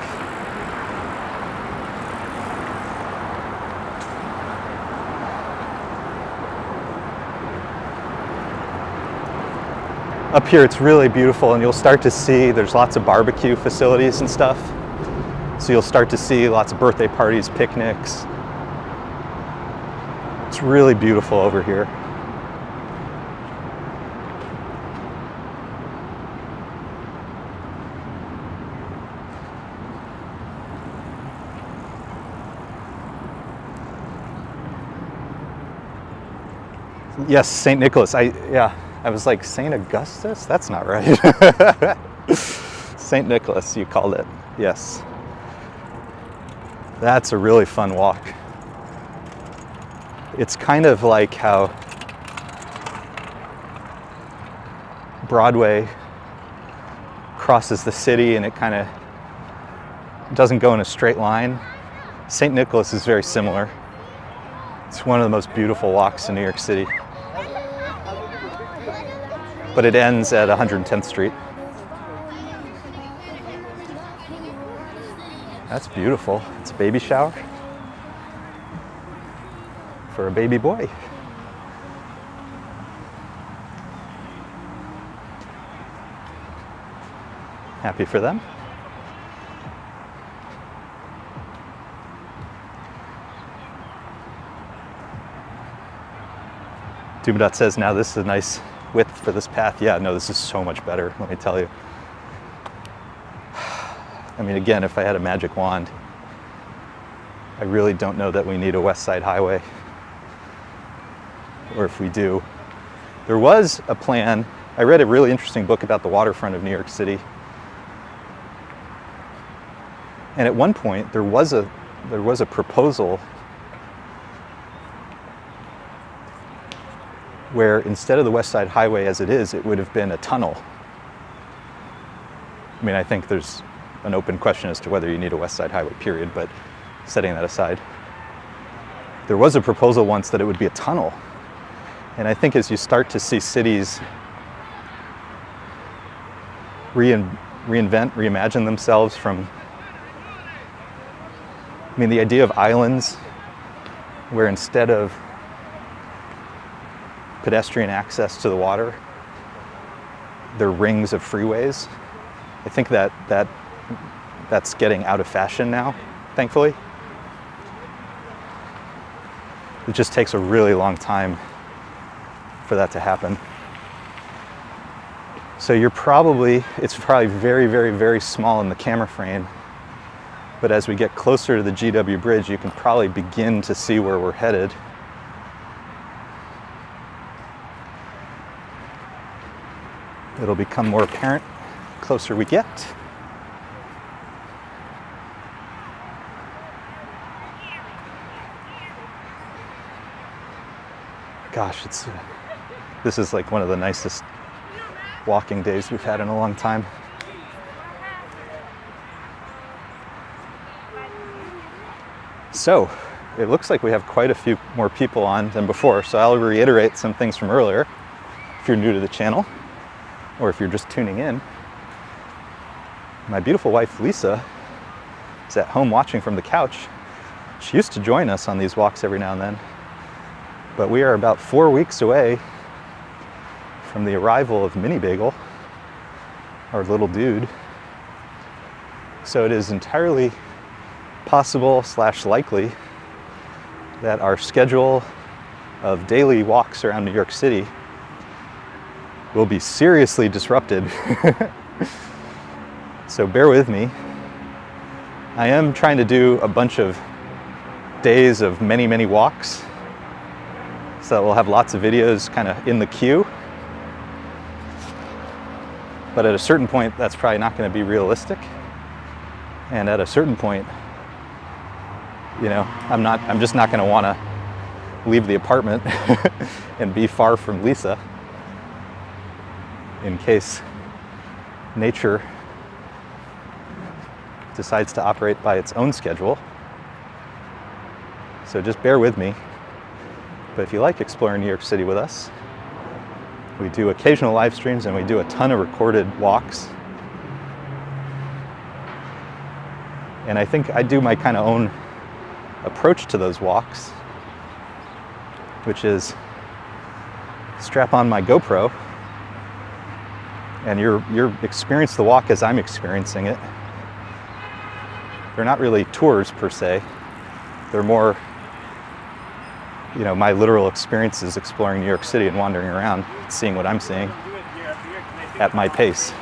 Up here it's really beautiful, and you'll start to see there's lots of barbecue facilities and stuff. So you'll start to see lots of birthday parties, picnics. It's really beautiful over here. Yes, St. Nicholas. I was like, St. Augustus? That's not right. St. Nicholas, you called it. Yes. That's a really fun walk. It's kind of like how Broadway crosses the city and it kind of doesn't go in a straight line. St. Nicholas is very similar. It's one of the most beautiful walks in New York City. But it ends at 110th Street. That's beautiful. It's a baby shower for a baby boy. Happy for them. Dubadot says now this is a nice width for this path. Yeah, no, this is so much better, let me tell you. I mean, again, if I had a magic wand, I really don't know that we need a West Side Highway. Or if we do. There was a plan. I read a really interesting book about the waterfront of New York City. And at one point, there was a proposal where instead of the West Side Highway as it is, it would have been a tunnel. I mean, I think there's an open question as to whether you need a West Side Highway, period, but setting that aside. There was a proposal once that it would be a tunnel. And I think as you start to see cities reimagine themselves from, I mean, the idea of islands where instead of pedestrian access to the water, they're rings of freeways. I think that's getting out of fashion now, thankfully. It just takes a really long time for that to happen. So it's probably very, very, very small in the camera frame, but as we get closer to the GW Bridge, you can probably begin to see where we're headed. It'll become more apparent the closer we get. Gosh, this is like one of the nicest walking days we've had in a long time. So, it looks like we have quite a few more people on than before, so I'll reiterate some things from earlier if you're new to the channel, or if you're just tuning in. My beautiful wife, Lisa, is at home watching from the couch. She used to join us on these walks every now and then, but we are about 4 weeks away from the arrival of Mini Bagel, our little dude. So it is entirely possible / likely that our schedule of daily walks around New York City will be seriously disrupted. So bear with me. I am trying to do a bunch of days of many walks, so we'll have lots of videos kind of in the queue. But at a certain point, that's probably not going to be realistic. And at a certain point, you know, I'm just not going to want to leave the apartment and be far from Lisa in case nature decides to operate by its own schedule. So just bear with me. But if you like exploring New York City with us, we do occasional live streams and we do a ton of recorded walks. And I think I do my kind of own approach to those walks, which is strap on my GoPro and you're experience the walk as I'm experiencing it. They're not really tours per se. They're more, you know, my literal experiences exploring New York City and wandering around, seeing what I'm seeing at my pace.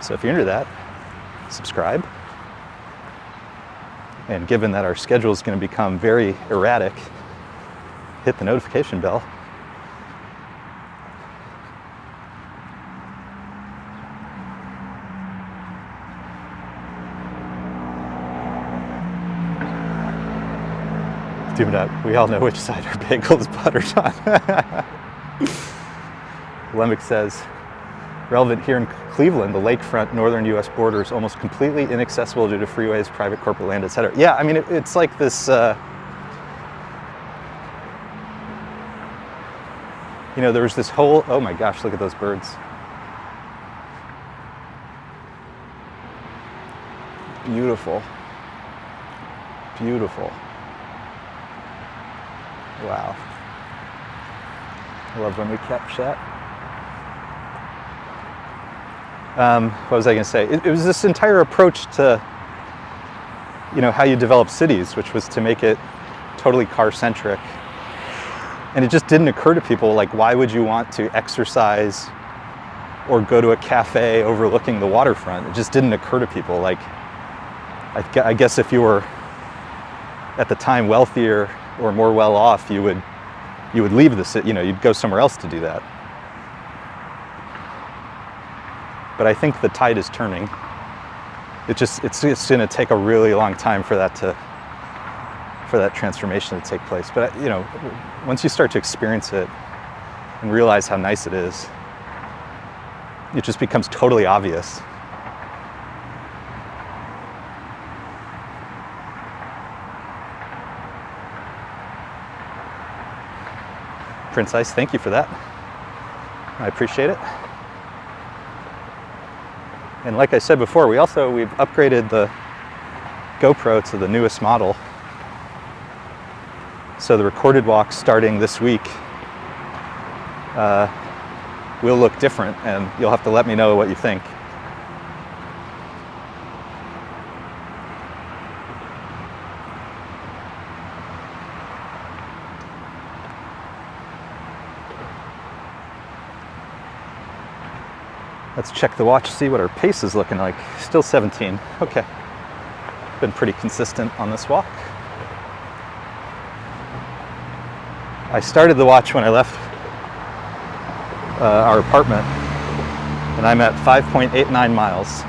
So if you're into that, subscribe. And given that our schedule is going to become very erratic, hit the notification bell. We all know which side our bagel is buttered on. Lemick says, relevant here in Cleveland, the lakefront northern U.S. border is almost completely inaccessible due to freeways, private corporate land, etc. Yeah, I mean, it's like this, you know, there was this whole, oh my gosh, look at those birds. Beautiful. Beautiful. Wow. I love when we catch that. What was I going to say? It was this entire approach to, you know, how you develop cities, which was to make it totally car-centric. And it just didn't occur to people, like, why would you want to exercise or go to a cafe overlooking the waterfront? It just didn't occur to people. Like, I guess if you were, at the time, wealthier or more well off, you would leave the city, you know, you'd go somewhere else to do that. But I think the tide is turning. It's going to take a really long time for that transformation to take place. But you know, once you start to experience it and realize how nice it is, it just becomes totally obvious. Prince Ice, thank you for that. I appreciate it. And like I said before, we've upgraded the GoPro to the newest model. So the recorded walks starting this week will look different, and you'll have to let me know what you think. Let's check the watch, see what our pace is looking like. Still 17. Okay. Been pretty consistent on this walk. I started the watch when I left our apartment, and I'm at 5.89 miles.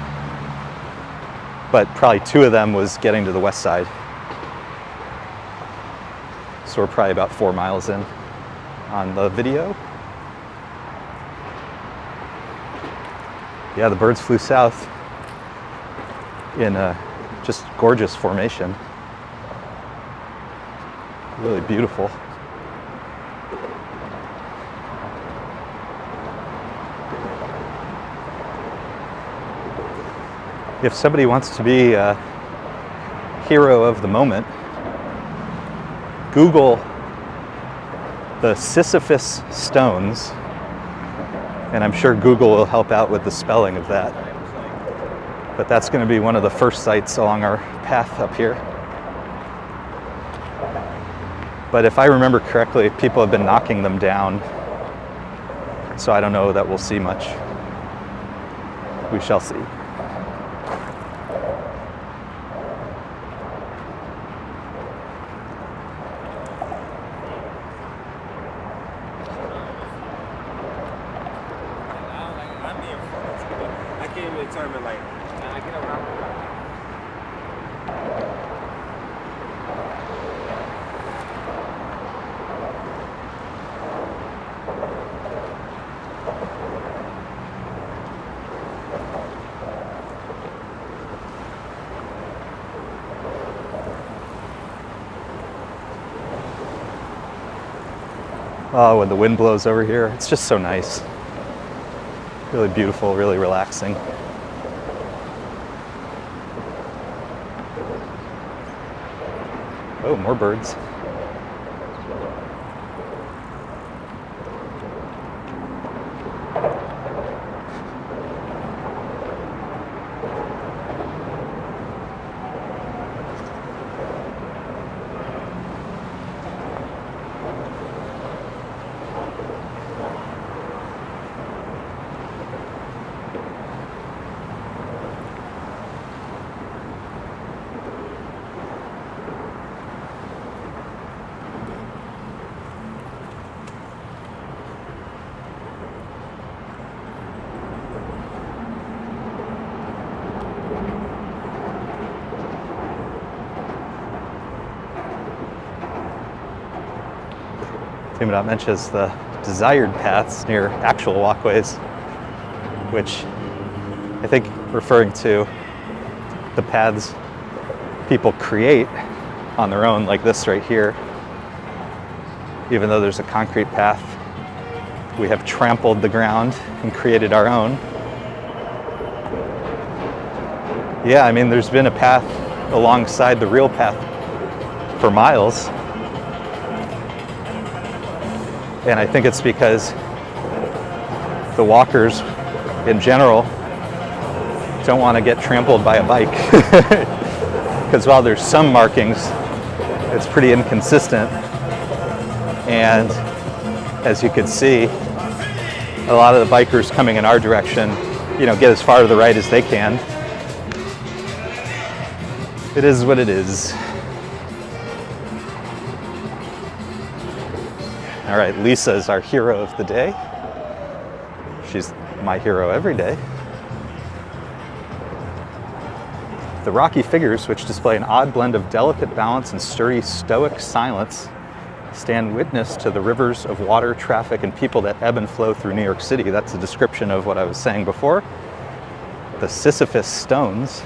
But probably 2 of them was getting to the west side. So we're probably about 4 miles in on the video. Yeah, the birds flew south in a just gorgeous formation. Really beautiful. if somebody wants to be a hero of the moment, Google the Sisyphus Stones, and I'm sure Google will help out with the spelling of that. But that's going to be one of the first sites along our path up here. But if I remember correctly, people have been knocking them down, so I don't know that we'll see much. We shall see. Oh, when the wind blows over here, it's just so nice. Really beautiful, really relaxing. Oh, more birds. DJI mentions the desired paths near actual walkways, which I think referring to the paths people create on their own, like this right here. Even though there's a concrete path, we have trampled the ground and created our own. Yeah, I mean, there's been a path alongside the real path for miles. And I think it's because the walkers in general don't want to get trampled by a bike. Because while there's some markings, it's pretty inconsistent. And as you can see, a lot of the bikers coming in our direction, get as far to the right as they can. It is what it is. All right, Lisa is our hero of the day. She's my hero every day. The rocky figures, which display an odd blend of delicate balance and sturdy stoic silence, stand witness to the rivers of water, traffic, and people that ebb and flow through New York City. That's a description of what I was saying before. The Sisyphus Stones.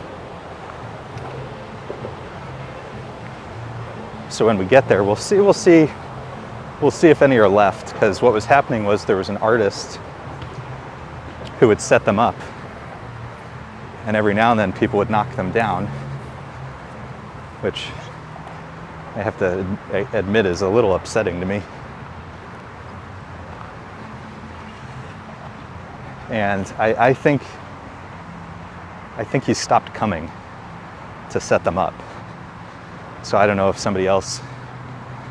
So when we get there, we'll see if any are left, because what was happening was there was an artist who would set them up, and every now and then people would knock them down, which I have to admit is a little upsetting to me. And I think he stopped coming to set them up. So I don't know if somebody else.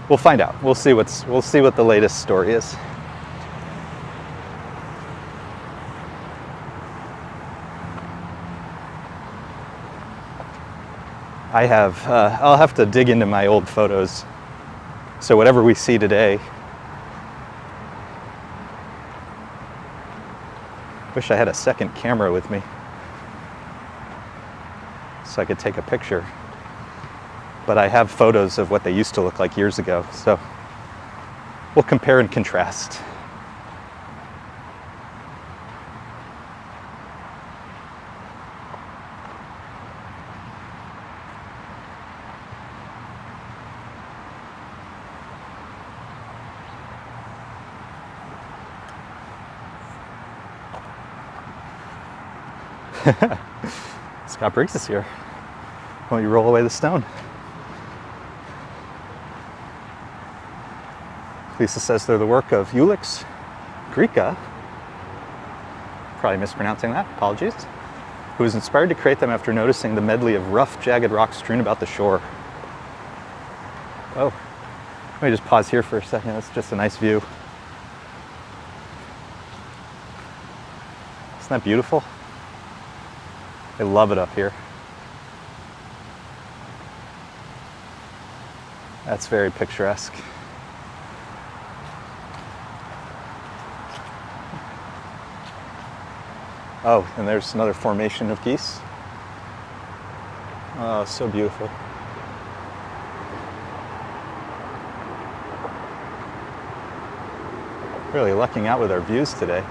We'll find out. We'll see what the latest story is. I'll have to dig into my old photos. So whatever we see today, wish I had a second camera with me so I could take a picture. But I have photos of what they used to look like years ago, so we'll compare and contrast. Scott Briggs is here. Why don't you roll away the stone? Lisa says they're the work of Ulix Greca, probably mispronouncing that, apologies, who was inspired to create them after noticing the medley of rough, jagged rocks strewn about the shore. Oh, let me just pause here for a second. That's just a nice view. Isn't that beautiful? I love it up here. That's very picturesque. Oh, and there's another formation of geese. Oh, so beautiful. Really lucking out with our views today.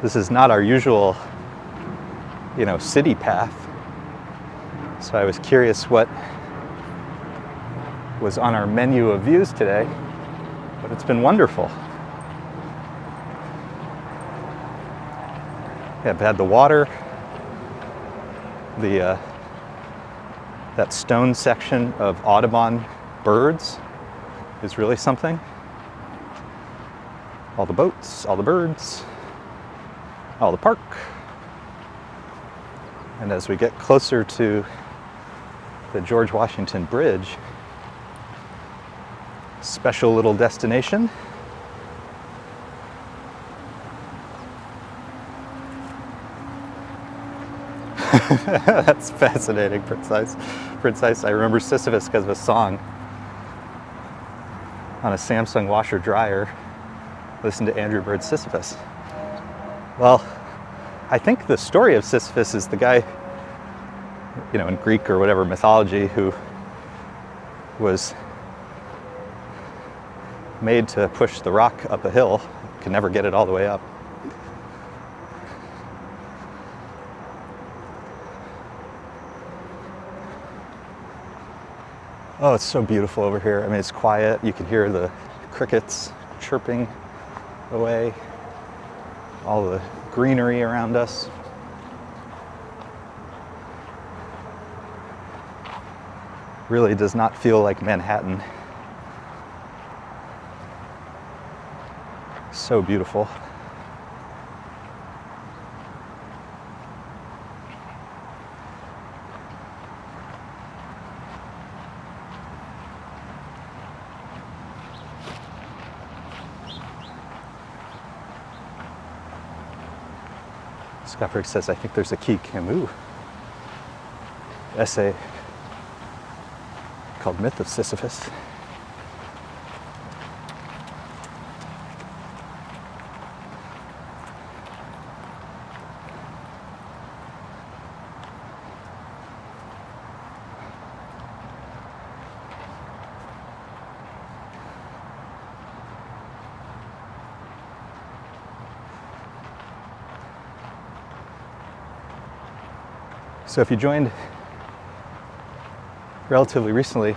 This is not our usual, city path. So I was curious what was on our menu of views today, but it's been wonderful. Yeah, I've had the water, that stone section of Audubon birds is really something. All the boats, all the birds, all the park. And as we get closer to the George Washington Bridge, special little destination. That's fascinating, precise. I remember Sisyphus because of a song on a Samsung washer dryer. Listen to Andrew Bird's Sisyphus. Well, I think the story of Sisyphus is the guy, in Greek or whatever mythology, who was made to push the rock up a hill, could never get it all the way up. Oh, it's so beautiful over here. I mean, it's quiet. You can hear the crickets chirping away, all the greenery around us. Really does not feel like Manhattan. So beautiful. Scott Briggs says, I think there's a key Camus essay called Myth of Sisyphus. So if you joined relatively recently,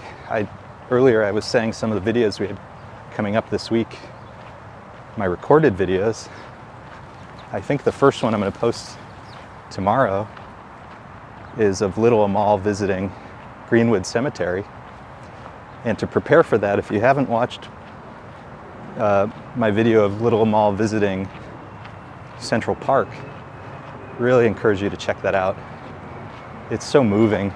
earlier I was saying some of the videos we had coming up this week, my recorded videos. I think the first one I'm going to post tomorrow is of Little Amal visiting Greenwood Cemetery. And to prepare for that, if you haven't watched my video of Little Amal visiting Central Park, really encourage you to check that out. It's so moving.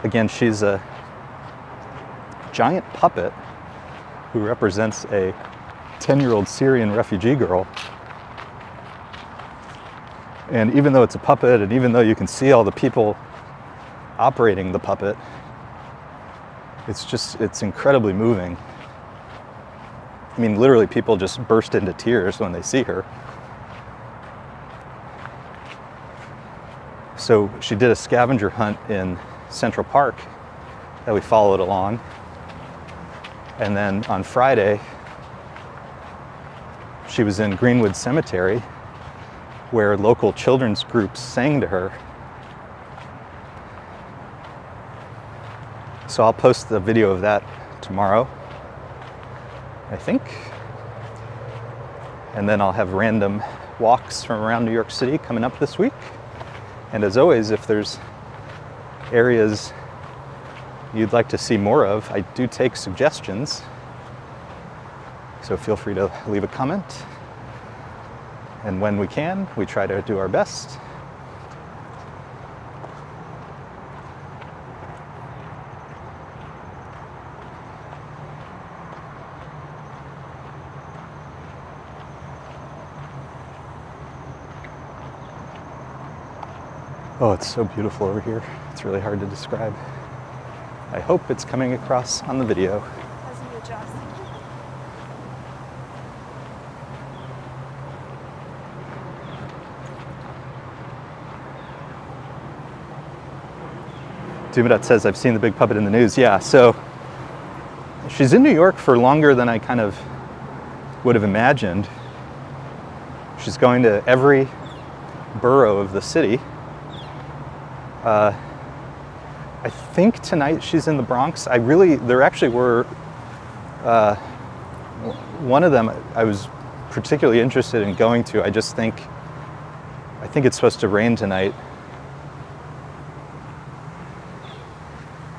Again, she's a giant puppet who represents a 10-year-old Syrian refugee girl. And even though it's a puppet, and even though you can see all the people operating the puppet, it's incredibly moving. I mean, literally people just burst into tears when they see her. So she did a scavenger hunt in Central Park that we followed along. And then on Friday, she was in Greenwood Cemetery, where local children's groups sang to her. So I'll post the video of that tomorrow, I think. And then I'll have random walks from around New York City coming up this week. And as always, if there's areas you'd like to see more of, I do take suggestions. So feel free to leave a comment. And when we can, we try to do our best. Oh, it's so beautiful over here. It's really hard to describe. I hope it's coming across on the video. As you adjust. Dumadat says, I've seen the big puppet in the news. Yeah, so she's in New York for longer than I kind of would have imagined. She's going to every borough of the city. I think tonight she's in the Bronx. There actually were, one of them I was particularly interested in going to. I think it's supposed to rain tonight.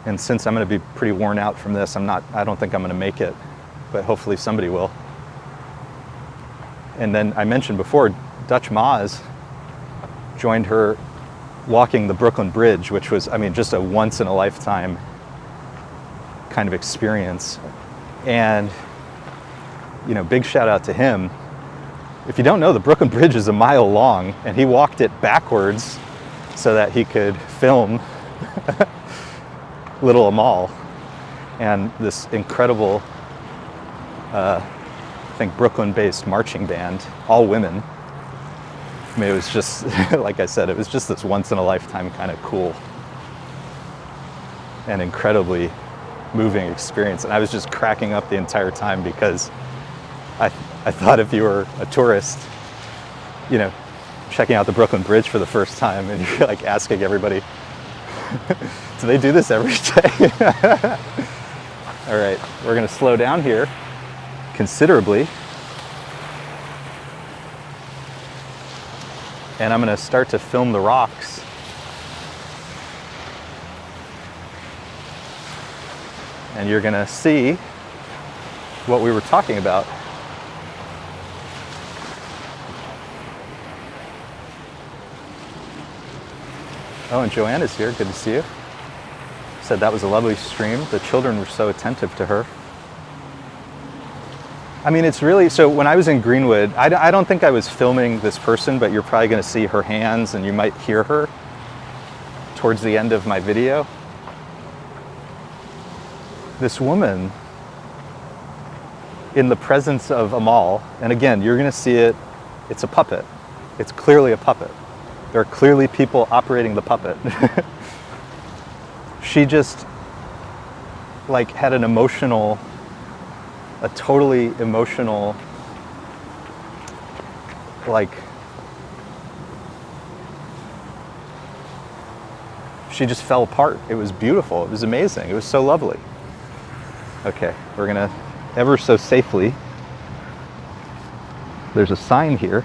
And since I'm going to be pretty worn out from this, I don't think I'm going to make it, but hopefully somebody will. And then I mentioned before, Dutch Maz joined her walking the Brooklyn Bridge, which was, just a once in a lifetime kind of experience. And, big shout out to him. If you don't know, the Brooklyn Bridge is a mile long, and he walked it backwards so that he could film Little Amal and this incredible, I think Brooklyn-based marching band, all women. It was just, like I said, it was just this once in a lifetime kind of cool and incredibly moving experience. And I was just cracking up the entire time because I thought if you were a tourist, checking out the Brooklyn Bridge for the first time and you're like asking everybody, do they do this every day? All right, we're gonna slow down here considerably. And I'm going to start to film the rocks. And you're going to see what we were talking about. Oh, and Joanna's here. Good to see you. Said that was a lovely stream. The children were so attentive to her. It's really, so when I was in Greenwood, I don't think I was filming this person, but you're probably going to see her hands and you might hear her towards the end of my video. This woman in the presence of Amal, and again, you're going to see it, it's a puppet. It's clearly a puppet. There are clearly people operating the puppet. She just had a totally emotional, she just fell apart. It was beautiful. It was amazing. It was so lovely. Okay, we're gonna ever so safely. There's a sign here.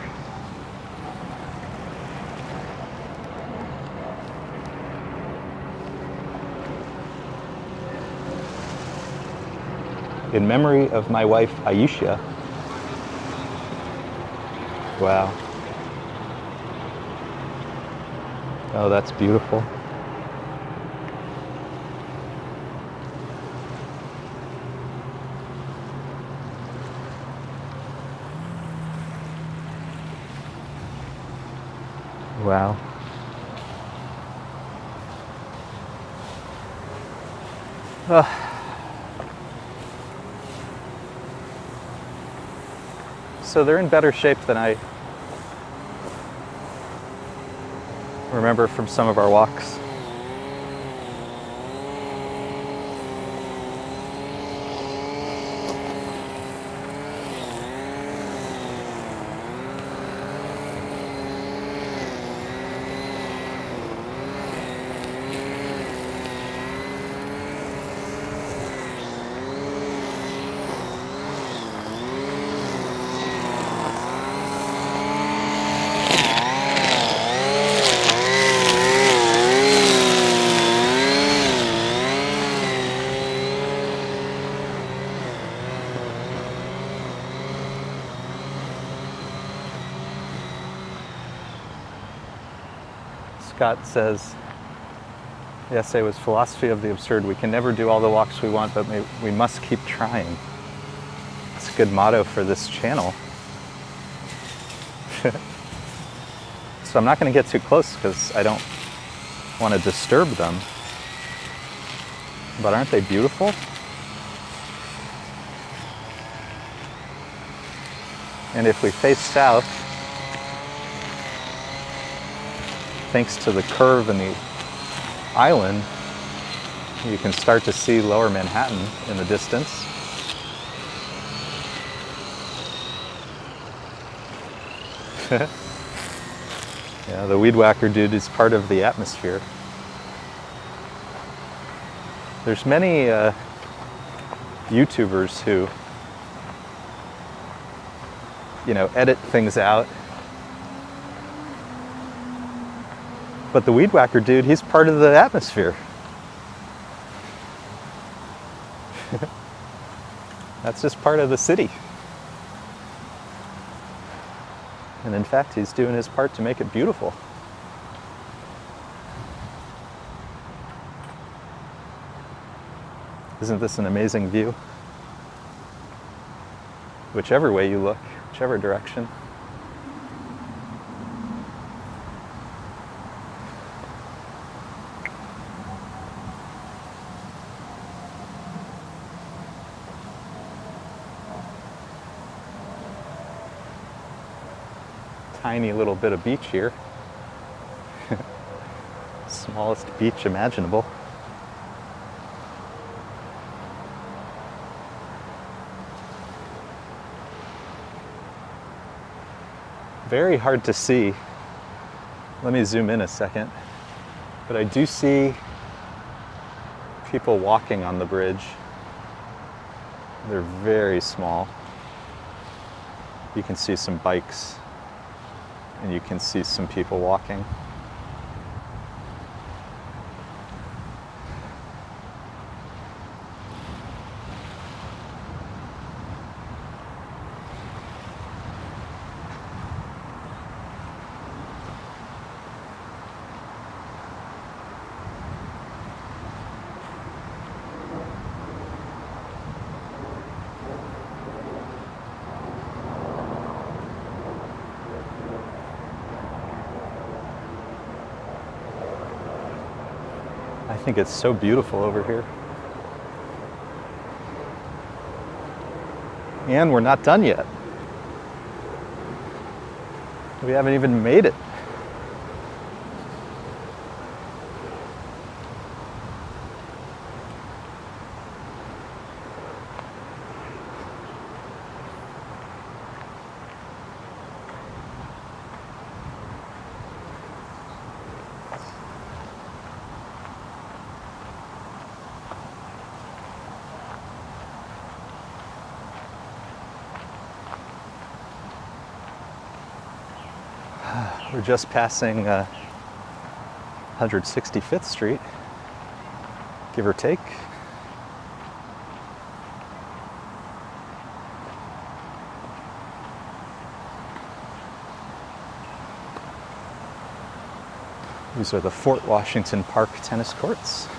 In memory of my wife, Aisha. Wow. Oh, that's beautiful. Wow. So they're in better shape than I remember from some of our walks. Scott says, the essay was philosophy of the absurd. We can never do all the walks we want, but we must keep trying. It's a good motto for this channel. So I'm not going to get too close because I don't want to disturb them. But aren't they beautiful? And if we face south, thanks to the curve in the island, you can start to see lower Manhattan in the distance. Yeah, the weed whacker dude is part of the atmosphere. There's many YouTubers who, edit things out. But the weed whacker dude, he's part of the atmosphere. That's just part of the city. And in fact, he's doing his part to make it beautiful. Isn't this an amazing view? Whichever way you look, whichever direction. Tiny little bit of beach here. Smallest beach imaginable. Very hard to see. Let me zoom in a second. But I do see people walking on the bridge. They're very small. You can see some bikes. And you can see some people walking. I think it's so beautiful over here. And we're not done yet. We haven't even made it. We're just passing 165th Street, give or take. These are the Fort Washington Park tennis courts.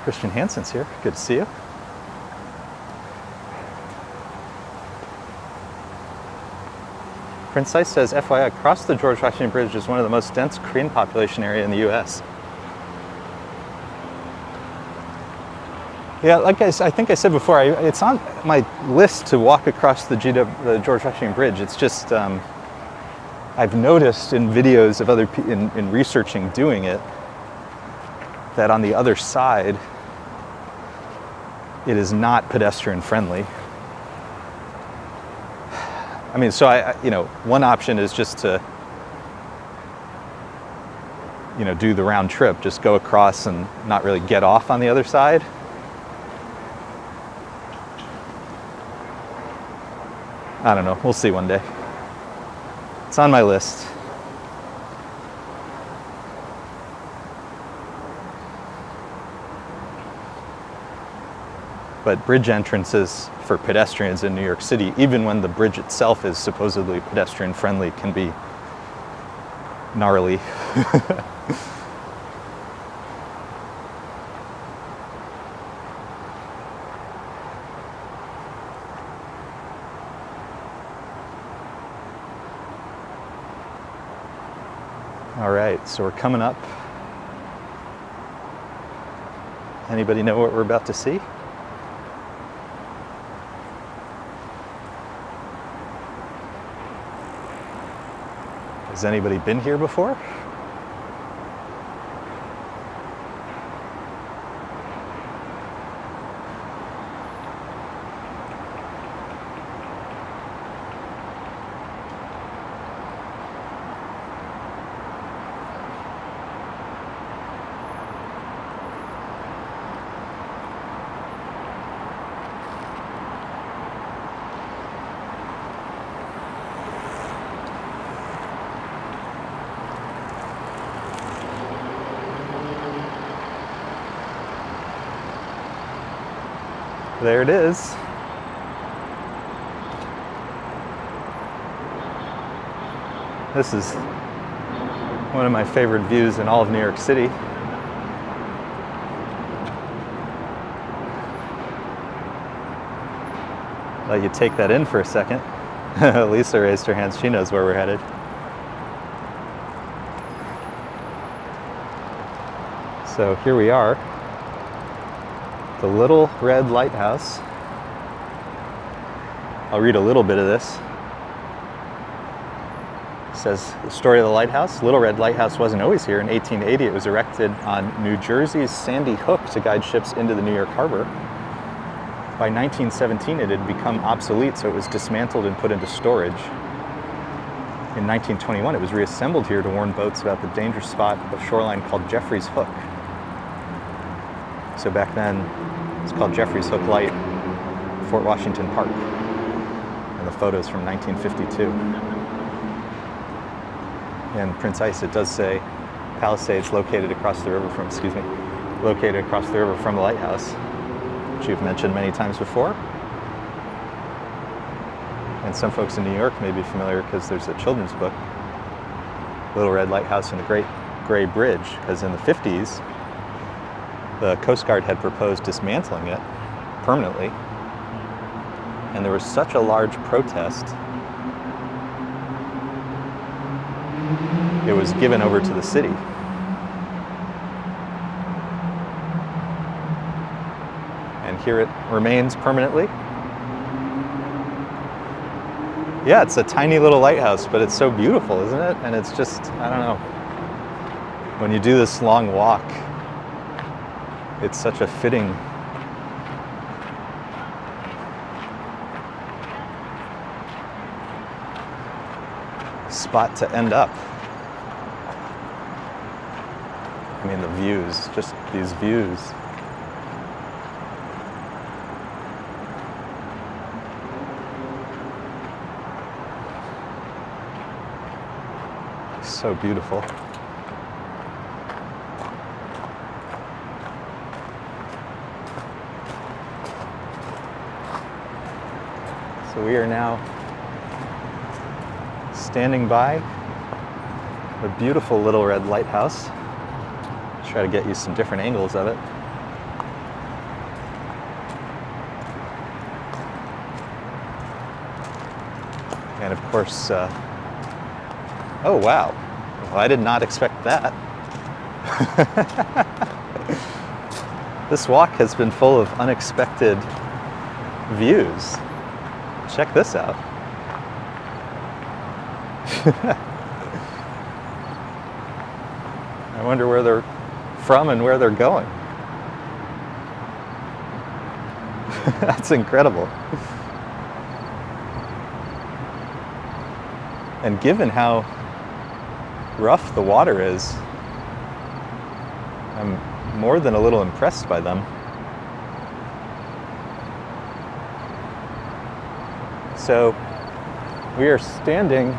Christian Hansen's here. Good to see you. Prince Ice says, FYI, across the George Washington Bridge is one of the most dense Korean population area in the U.S. Yeah, like I think I said before, it's on my list to walk across the George Washington Bridge. It's just, I've noticed in videos of other people, in researching doing it, that on the other side, it is not pedestrian friendly. I mean, so one option is just to, do the round trip, just go across and not really get off on the other side. I don't know, we'll see one day. It's on my list. But bridge entrances for pedestrians in New York City, even when the bridge itself is supposedly pedestrian friendly, can be gnarly. All right, so we're coming up. Anybody know what we're about to see? Has anybody been here before? There it is. This is one of my favorite views in all of New York City. Let you take that in for a second. Lisa raised her hands. She knows where we're headed. So here we are. The Little Red Lighthouse. I'll read a little bit of this. It says, the story of the lighthouse. Little Red Lighthouse wasn't always here. In 1880, it was erected on New Jersey's Sandy Hook to guide ships into the New York harbor. By 1917, it had become obsolete, so it was dismantled and put into storage. In 1921, it was reassembled here to warn boats about the dangerous spot of shoreline called Jeffrey's Hook. So back then, it's called Jeffrey's Hook Light, Fort Washington Park. And the photos from 1952. And Prince Ice, it does say Palisades located across the river from, located across the river from the lighthouse, which you've mentioned many times before. And some folks in New York may be familiar because there's a children's book, Little Red Lighthouse and the Great Gray Bridge, because in the 50s, the Coast Guard had proposed dismantling it permanently, and there was such a large protest, it was given over to the city. And here it remains permanently. Yeah, it's a tiny little lighthouse, but it's so beautiful, isn't it? And it's just, I don't know, when you do this long walk, it's such a fitting spot to end up. I mean, the views, just these views. So beautiful. So we are now standing by the beautiful Little Red Lighthouse. Try to get you some different angles of it. And of course, oh wow, well, I did not expect that. This walk has been full of unexpected views. Check this out. I wonder where they're from and where they're going. That's incredible. And given how rough the water is, I'm more than a little impressed by them. So we are standing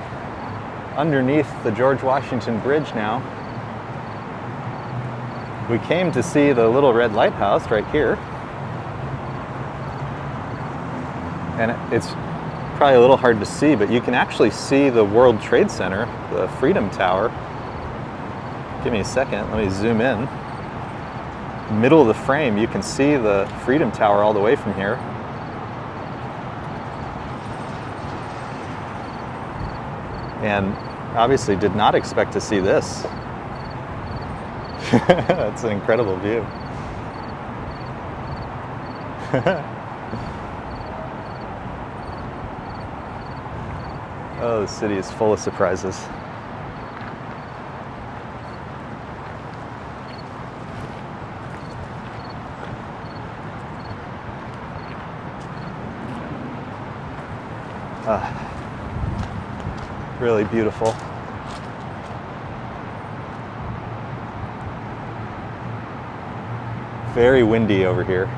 underneath the George Washington Bridge now. We came to see the Little Red Lighthouse right here. And it's probably a little hard to see, but you can actually see the World Trade Center, the Freedom Tower. Give me a second, let me zoom in. Middle of the frame, you can see the Freedom Tower all the way from here. And obviously did not expect to see this. That's an incredible view. Oh, the city is full of surprises. Really beautiful. Very windy over here.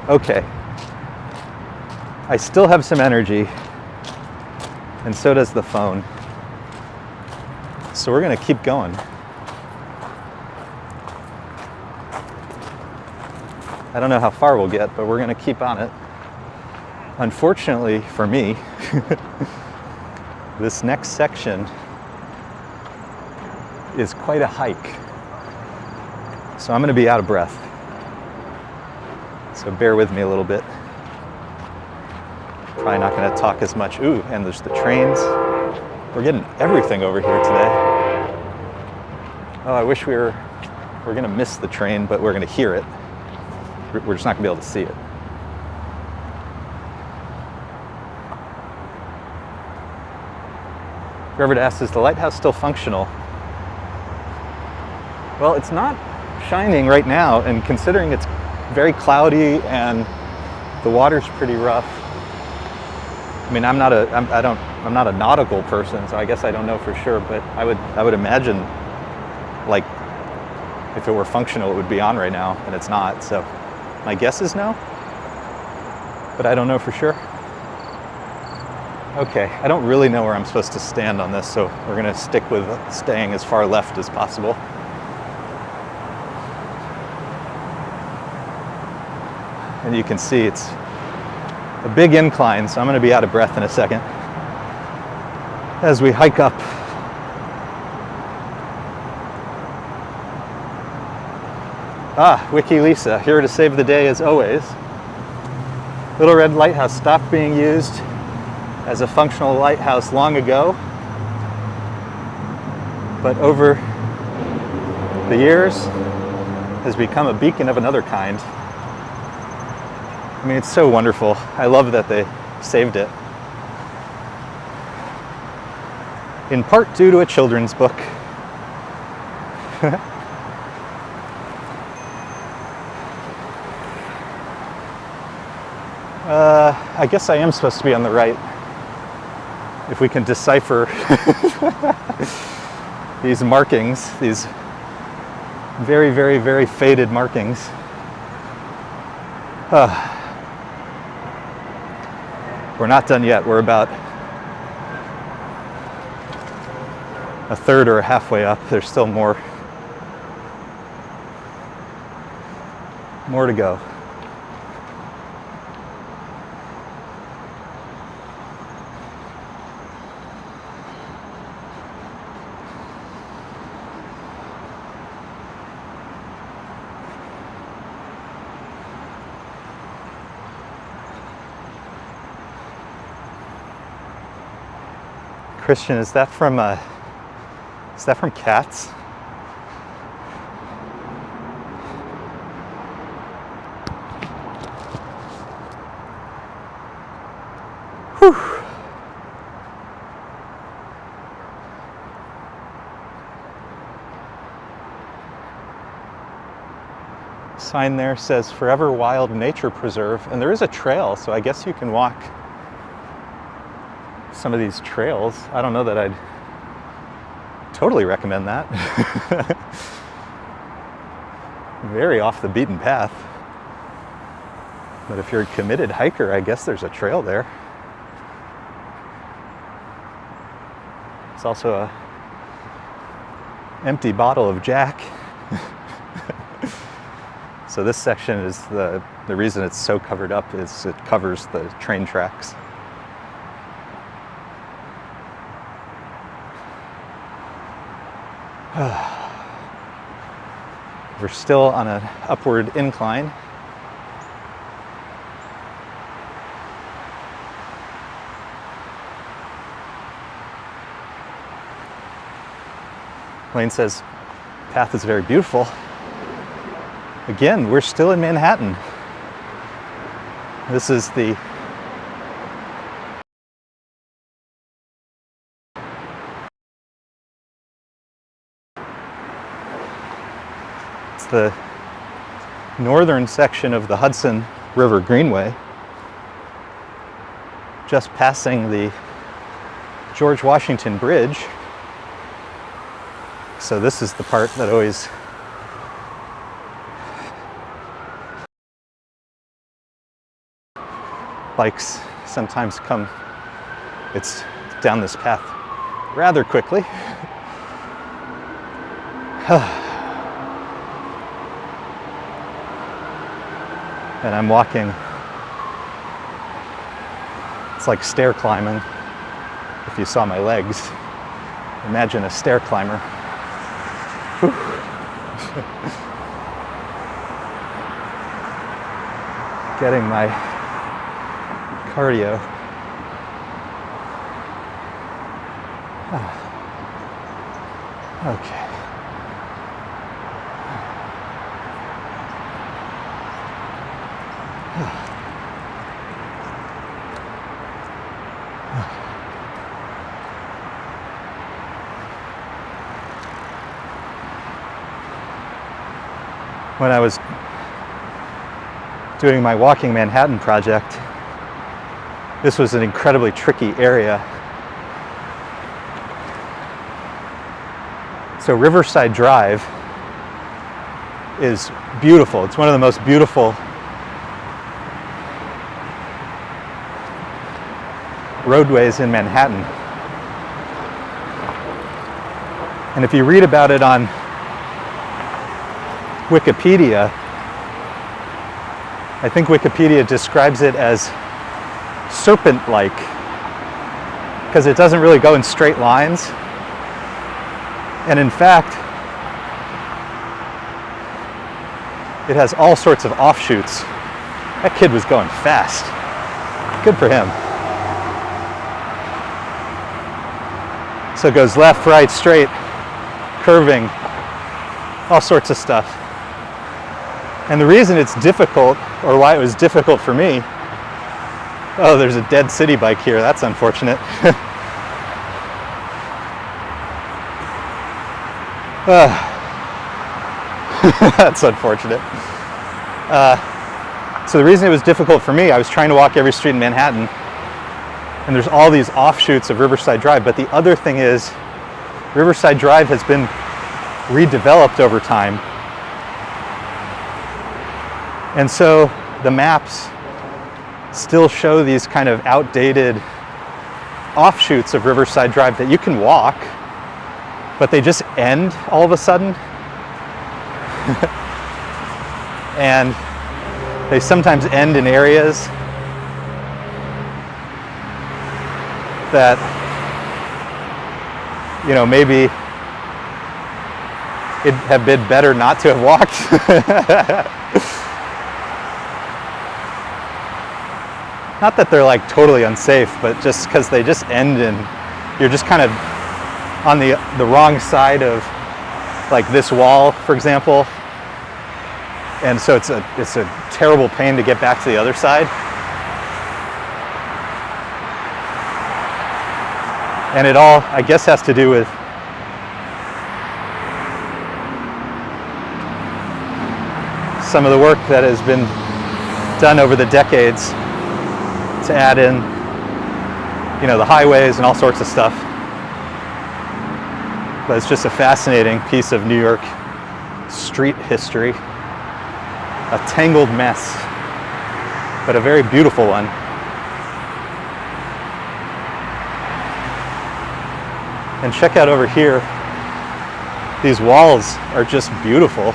Okay. I still have some energy, and so does the phone. So we're gonna keep going. I don't know how far we'll get, but we're gonna keep on it. Unfortunately for me, this next section is quite a hike. So I'm gonna be out of breath. So bear with me a little bit. Probably not gonna talk as much. Ooh, and there's the trains. We're getting everything over here today. Oh, I wish we're gonna miss the train, but we're gonna hear it. We're just not gonna be able to see it. Whoever asks, is the lighthouse still functional? Well, it's not shining right now, and considering it's very cloudy and the water's pretty rough. I mean, I'm not a nautical person, so I guess I don't know for sure, but I would imagine, like, if it were functional, it would be on right now, and it's not. So my guess is no, but I don't know for sure. Okay, I don't really know where I'm supposed to stand on this, so we're gonna stick with staying as far left as possible. And you can see it's a big incline, so I'm gonna be out of breath in a second as we hike up. Wiki Lisa, here to save the day as always. Little Red Lighthouse stopped being used as a functional lighthouse long ago, but over the years has become a beacon of another kind. I mean, it's so wonderful. I love that they saved it. In part due to a children's book. I guess I am supposed to be on the right. If we can decipher these markings, these very, very, very faded markings. We're not done yet. We're about a third or a halfway up. There's still more to go. Christian, is that from Cats? Whew. Sign there says Forever Wild Nature Preserve, and there is a trail, so I guess you can walk some of these trails. I don't know that I'd totally recommend that. Very off the beaten path. But if you're a committed hiker, I guess there's a trail there. There's also a empty bottle of Jack. So this section is the reason it's so covered up is it covers the train tracks. We're still on an upward incline. Lane says, path is very beautiful. Again, we're still in Manhattan. This is the northern section of the Hudson River Greenway, just passing the George Washington Bridge. So this is the part that always bikes sometimes come. It's down this path rather quickly. And I'm walking. It's like stair climbing. If you saw my legs, imagine a stair climber. Getting my cardio. Okay. When I was doing my Walking Manhattan project, this was an incredibly tricky area. So Riverside Drive is beautiful. It's one of the most beautiful roadways in Manhattan. And if you read about it on Wikipedia, I think Wikipedia describes it as serpent-like because it doesn't really go in straight lines. And in fact, it has all sorts of offshoots. That kid was going fast. Good for him. So it goes left, right, straight, curving, all sorts of stuff. And the reason it's difficult, or why it was difficult for me, oh, there's a dead city bike here. That's unfortunate. That's unfortunate. So the reason it was difficult for me, I was trying to walk every street in Manhattan, and there's all these offshoots of Riverside Drive. But the other thing is, Riverside Drive has been redeveloped over time. And so the maps still show these kind of outdated offshoots of Riverside Drive that you can walk, but they just end all of a sudden. And they sometimes end in areas that, you know, maybe it'd have been better not to have walked. Not that they're like totally unsafe, but just because they just end in, you're just kind of on the wrong side of like this wall, for example. And so it's a terrible pain to get back to the other side. And it all, I guess, has to do with some of the work that has been done over the decades to add in, you know, the highways and all sorts of stuff. But it's just a fascinating piece of New York street history. A tangled mess, but a very beautiful one. And check out over here. These walls are just beautiful.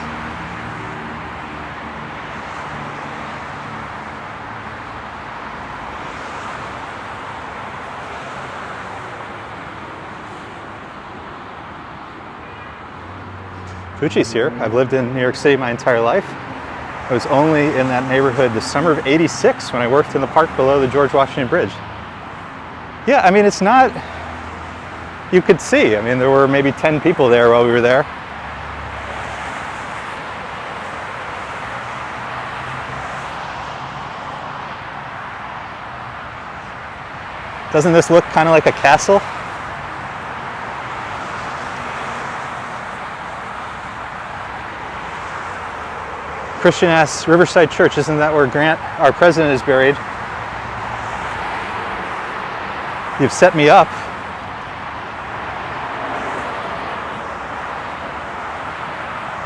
Fuji's here. I've lived in New York City my entire life. I was only in that neighborhood the summer of '86 when I worked in the park below the George Washington Bridge. Yeah, I mean, it's not, you could see. I mean, there were maybe 10 people there while we were there. Doesn't this look kind of like a castle? Christian-ass Riverside Church, isn't that where Grant, our president, is buried? You've set me up.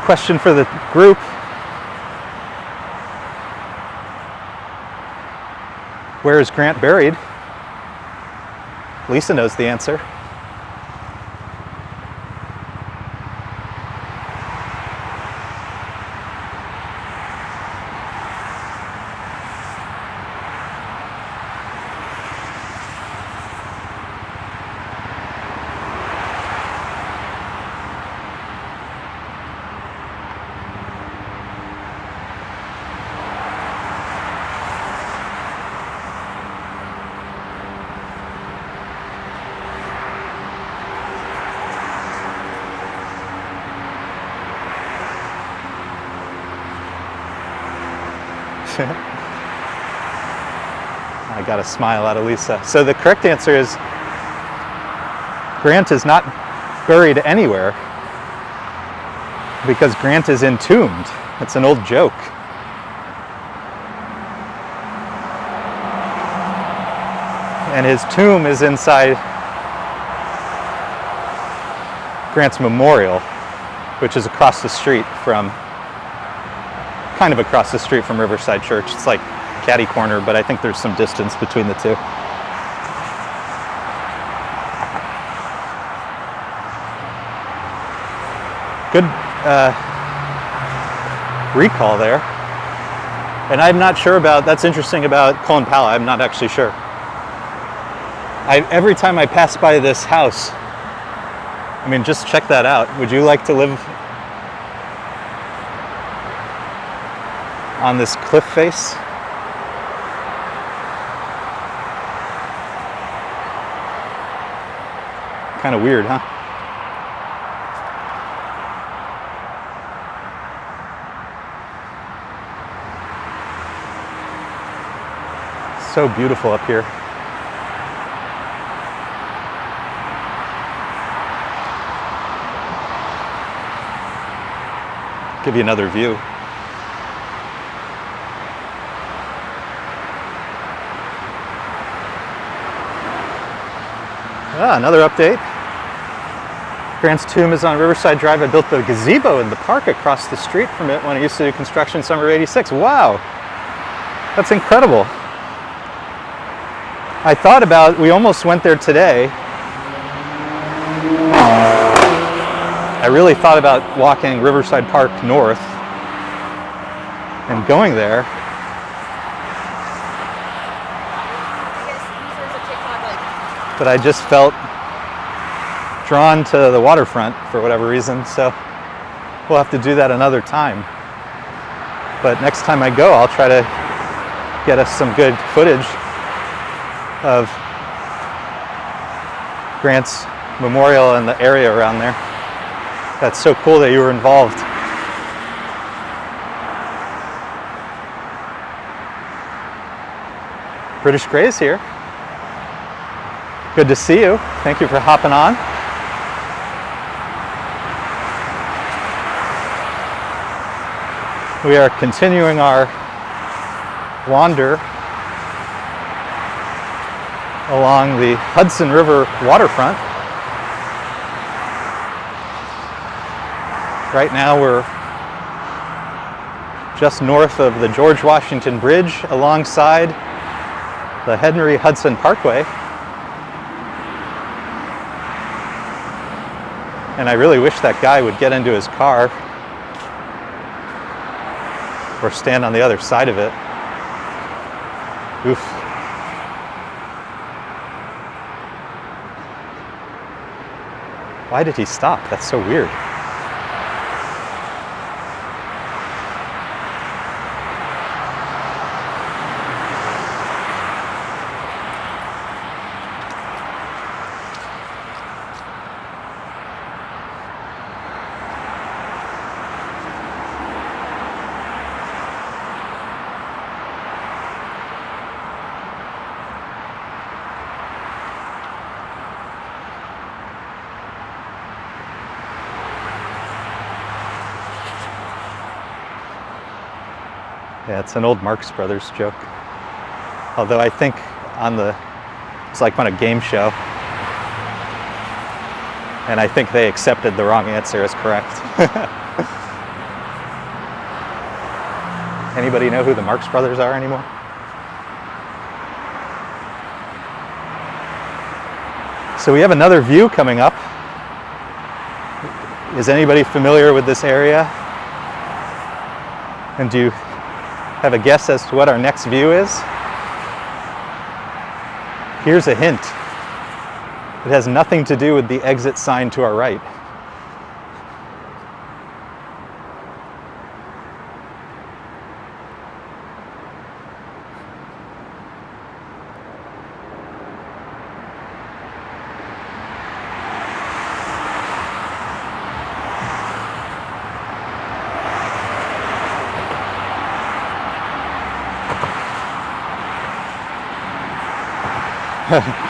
Question for the group. Where is Grant buried? Lisa knows the answer. I got a smile out of Lisa. So the correct answer is Grant is not buried anywhere because Grant is entombed. It's an old joke. And his tomb is inside Grant's memorial, which is across the street from, kind of across the street from Riverside Church. It's like catty corner, but I think there's some distance between the two. Good recall there. And I'm not sure about, that's interesting about Colin Powell, I'm not actually sure. Every time I pass by this house, I mean, just check that out. Would you like to live on this cliff face? Kind of weird, huh? So beautiful up here. Give you another view. Another update. Grant's tomb is on Riverside Drive. I built the gazebo in the park across the street from it when I used to do construction summer of '86. Wow, that's incredible. I thought about, we almost went there today. I really thought about walking Riverside Park north and going there. But I just felt drawn to the waterfront for whatever reason, so we'll have to do that another time. But next time I go, I'll try to get us some good footage of Grant's memorial and the area around there. That's so cool that you were involved. British Gray's here. Good to see you. Thank you for hopping on. We are continuing our wander along the Hudson River waterfront. Right now we're just north of the George Washington Bridge alongside the Henry Hudson Parkway. And I really wish that guy would get into his car or stand on the other side of it. Oof. Why did he stop? That's so weird. Yeah, it's an old Marx Brothers joke. Although I think it's like on a game show. And I think they accepted the wrong answer as correct. Anybody know who the Marx Brothers are anymore? So we have another view coming up. Is anybody familiar with this area? And do you have a guess as to what our next view is? Here's a hint. It has nothing to do with the exit sign to our right.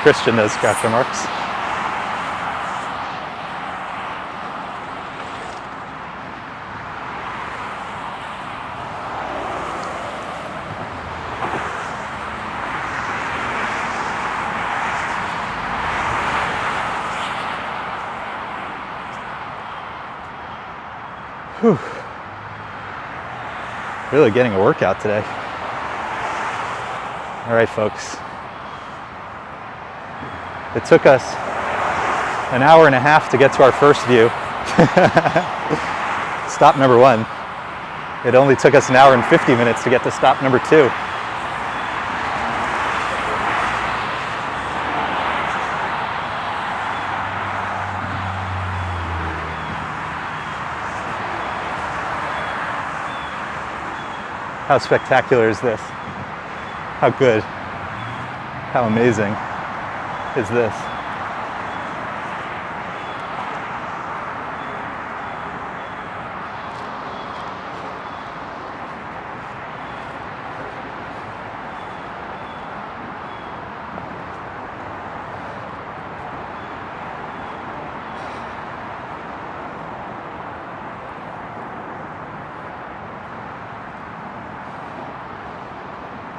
Christian knows groucho marks. Whew. Really getting a workout today. All right, folks. It took us an hour and a half to get to our first view. Stop number 1. It only took us an hour and 50 minutes to get to stop number 2. How spectacular is this? How good? How amazing is this?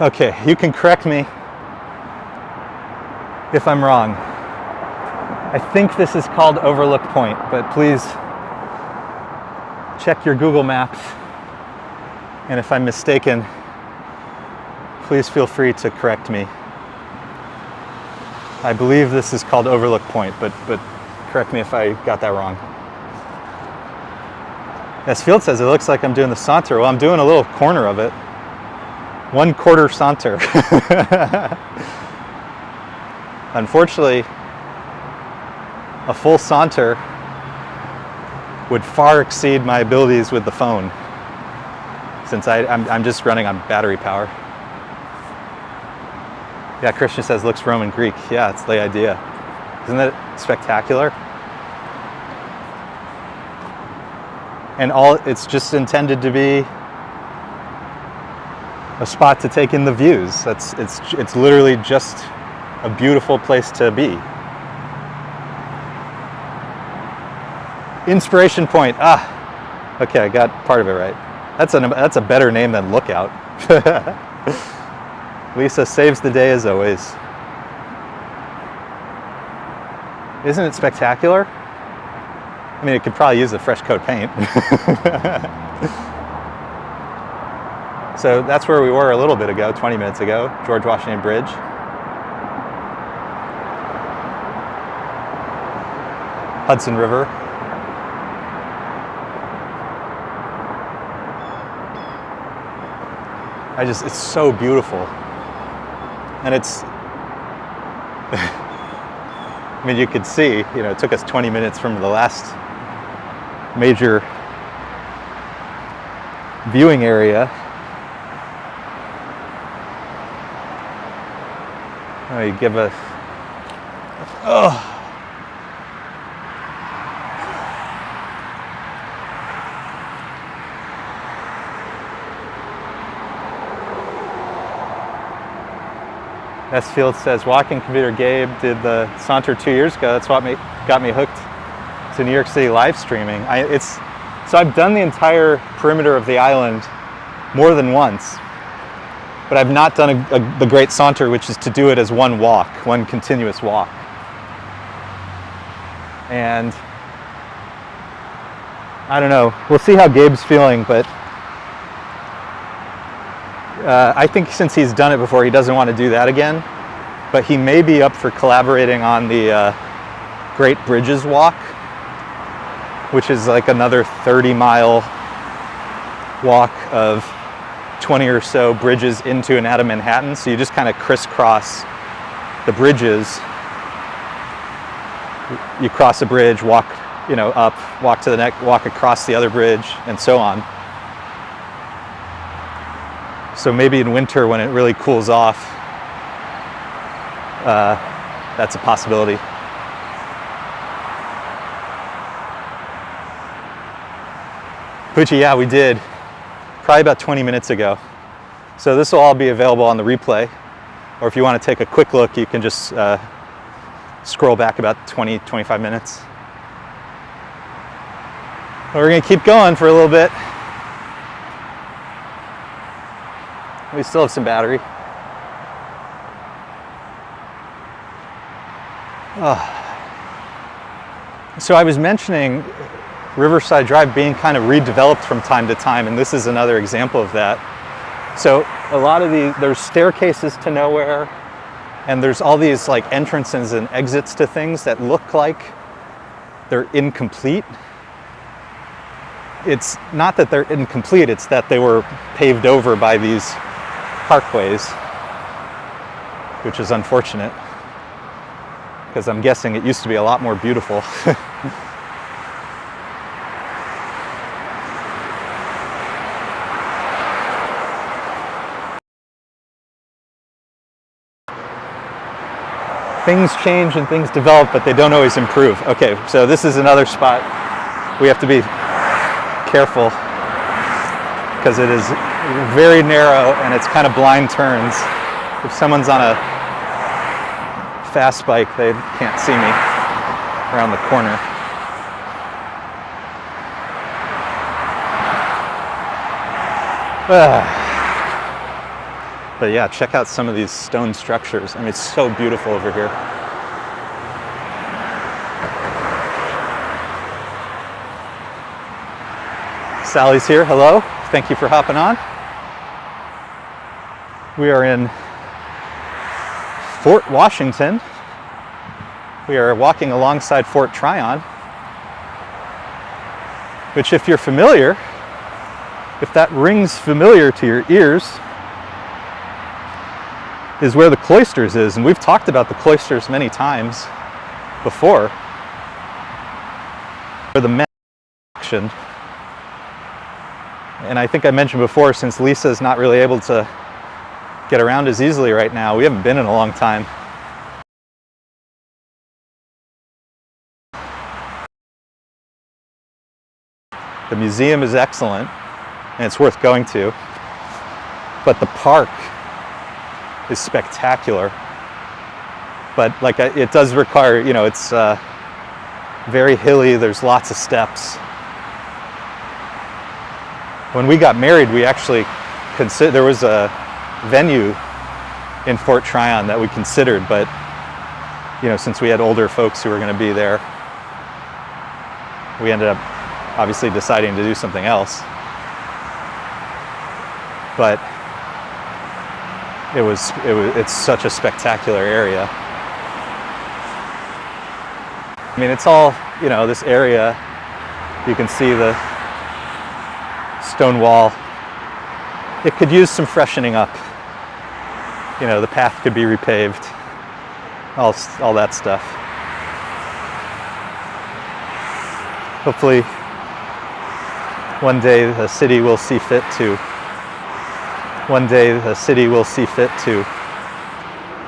Okay, you can correct me if I'm wrong. I think this is called Overlook Point, but please check your Google Maps. And if I'm mistaken, please feel free to correct me. I believe this is called Overlook Point, but correct me if I got that wrong. As Field says, it looks like I'm doing the saunter. Well, I'm doing a little corner of it. 1/4 saunter. Unfortunately, a full saunter would far exceed my abilities with the phone, since I'm just running on battery power. Yeah, Christian says looks Roman Greek. Yeah, it's the idea. Isn't that spectacular? And it's just intended to be a spot to take in the views. It's literally just a beautiful place to be. Inspiration Point. Okay, I got part of it right. That's a better name than Lookout. Lisa saves the day as always. Isn't it spectacular? I mean, it could probably use a fresh coat of paint. So that's where we were a little bit ago, 20 minutes ago, George Washington Bridge. Hudson River. it's so beautiful. And it's, I mean, you could see, it took us 20 minutes from the last major viewing area. You give us, oh. S. Field says, Walking Computer Gabe did the Saunter 2 years ago. That's what got me hooked to New York City live streaming. So I've done the entire perimeter of the island more than once, but I've not done the Great Saunter, which is to do it as one walk, one continuous walk. And I don't know, we'll see how Gabe's feeling, but I think since he's done it before, he doesn't want to do that again. But he may be up for collaborating on the Great Bridges Walk, which is like another 30-mile walk of 20 or so bridges into and out of Manhattan. So you just kind of crisscross the bridges. You cross a bridge, walk, up, walk to the next, walk across the other bridge, and so on. So maybe in winter when it really cools off, that's a possibility. Pucci, yeah, we did. Probably about 20 minutes ago. So this will all be available on the replay. Or if you want to take a quick look, you can just scroll back about 20, 25 minutes. We're going to keep going for a little bit. We still have some battery. So I was mentioning Riverside Drive being kind of redeveloped from time to time, and this is another example of that. So a lot of there's staircases to nowhere, and there's all these like entrances and exits to things that look like they're incomplete. It's not that they're incomplete, it's that they were paved over by these parkways, which is unfortunate, because I'm guessing it used to be a lot more beautiful. Things change and things develop, but they don't always improve. Okay, so this is another spot we have to be careful because it is very narrow and it's kind of blind turns. If someone's on a fast bike, they can't see me around the corner. But yeah, check out some of these stone structures. I mean, it's so beautiful over here. Sally's here, hello. Thank you for hopping on. We are in Fort Washington. We are walking alongside Fort Tryon, which if you're familiar, if that rings familiar to your ears, is where the Cloisters is. And we've talked about the Cloisters many times before. For the men action. And I think I mentioned before, since Lisa's not really able to get around as easily right now, we haven't been in a long time. The museum is excellent, and it's worth going to. But the park is spectacular. But like it does require, it's very hilly. There's lots of steps. When we got married, we actually there was a venue in Fort Tryon that we considered, but since we had older folks who were going to be there, we ended up obviously deciding to do something else. But it's such a spectacular area. I mean, it's all, this area, you can see the stone wall it could use some freshening up. You know, the path could be repaved, all that stuff. Hopefully, one day the city will see fit to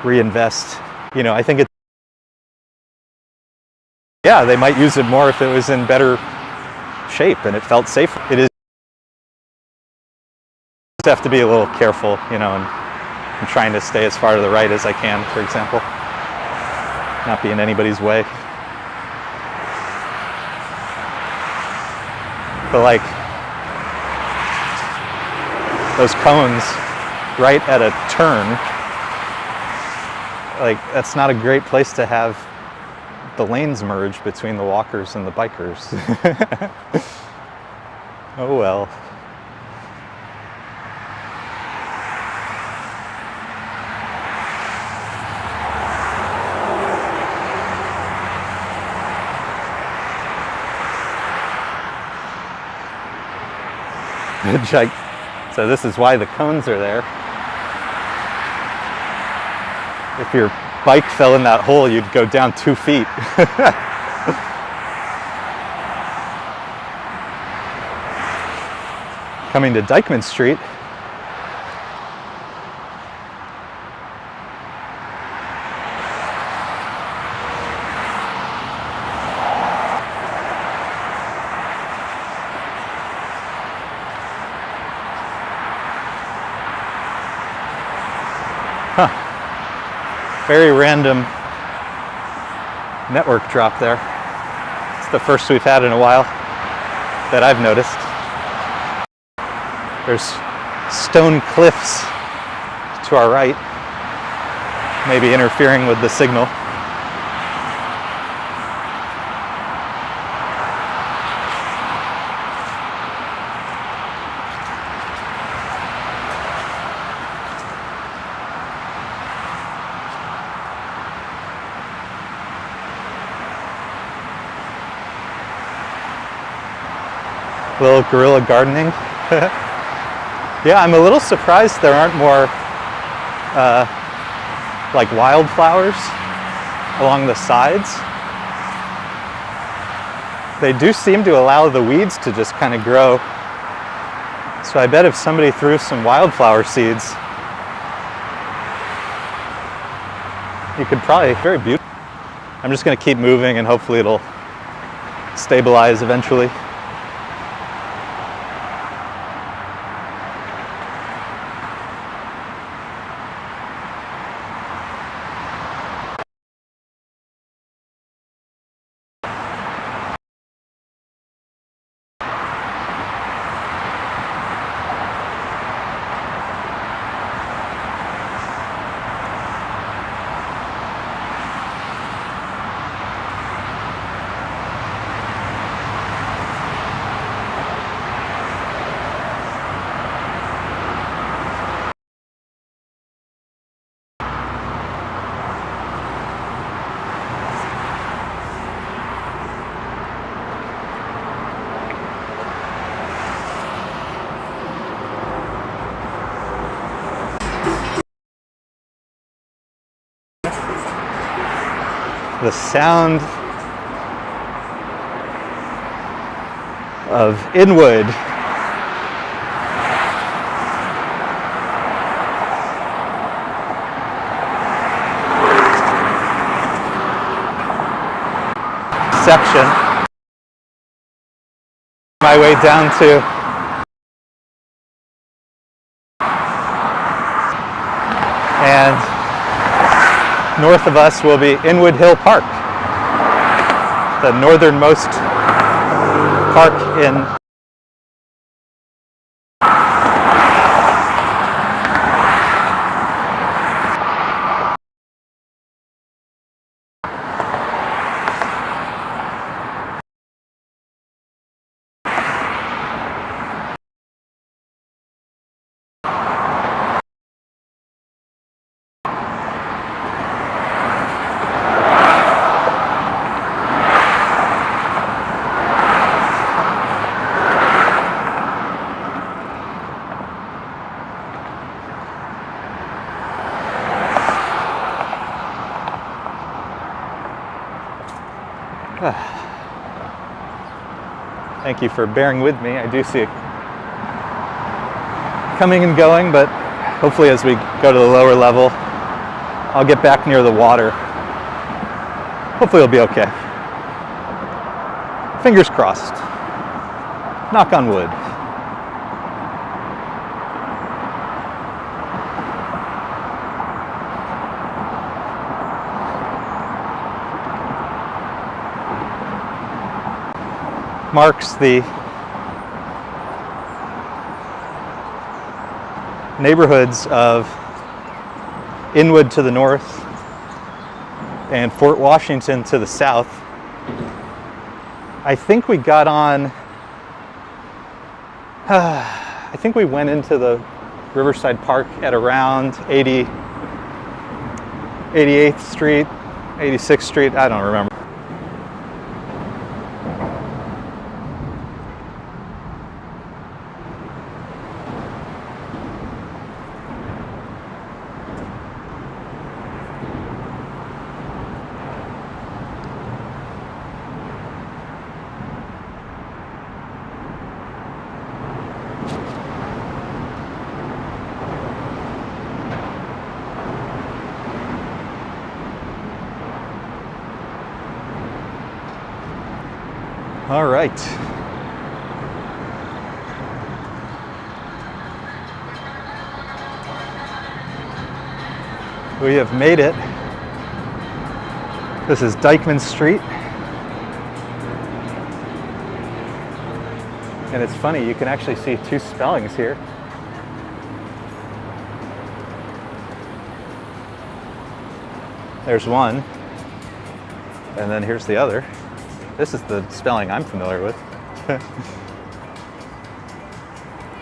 reinvest. You know, I think it's, yeah, they might use it more if it was in better shape and it felt safer. It is, just have to be a little careful, you know, and I'm trying to stay as far to the right as I can, for example, not be in anybody's way. But like those cones right at a turn, like that's not a great place to have the lanes merge between the walkers and the bikers. Oh well. So this is why the cones are there. If your bike fell in that hole, you'd go down 2 feet. Coming to Dykeman Street. Very random network drop there. It's the first we've had in a while that I've noticed. There's stone cliffs to our right, maybe interfering with the signal. Little guerrilla gardening. Yeah, I'm a little surprised there aren't more like wildflowers along the sides. They do seem to allow the weeds to just kind of grow. So I bet if somebody threw some wildflower seeds, you could probably, very beautiful. I'm just going to keep moving and hopefully it'll stabilize eventually. The sound of Inwood. Section. My way down to and north of us will be Inwood Hill Park, the northernmost park in Thank you for bearing with me. I do see it coming and going, but hopefully as we go to the lower level, I'll get back near the water. Hopefully it'll be okay. Fingers crossed. Knock on wood. Marks the neighborhoods of Inwood to the north and Fort Washington to the south. I think we got on, I think we went into the Riverside Park at around 88th Street, 86th Street, I don't remember. All right. We have made it. This is Dyckman Street. And it's funny, you can actually see two spellings here. There's one, and then here's the other. This is the spelling I'm familiar with.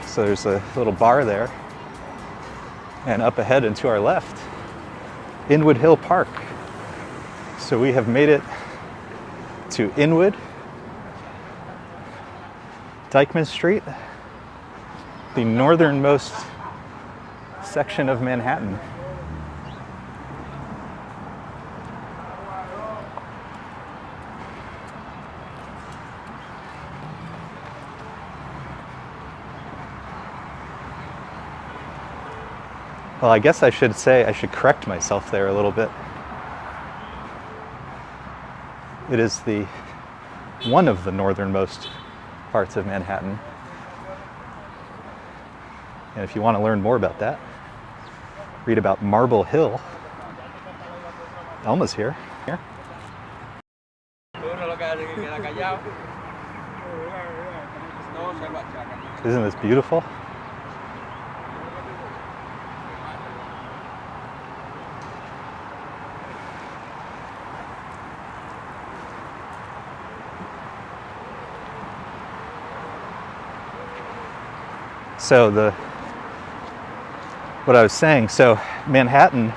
So there's a little bar there. And up ahead and to our left, Inwood Hill Park. So we have made it to Inwood, Dyckman Street, the northernmost section of Manhattan. Well, I guess I should correct myself there a little bit. It is one of the northernmost parts of Manhattan. And if you want to learn more about that, read about Marble Hill. Elma's here. Isn't this beautiful? So what I was saying, so Manhattan,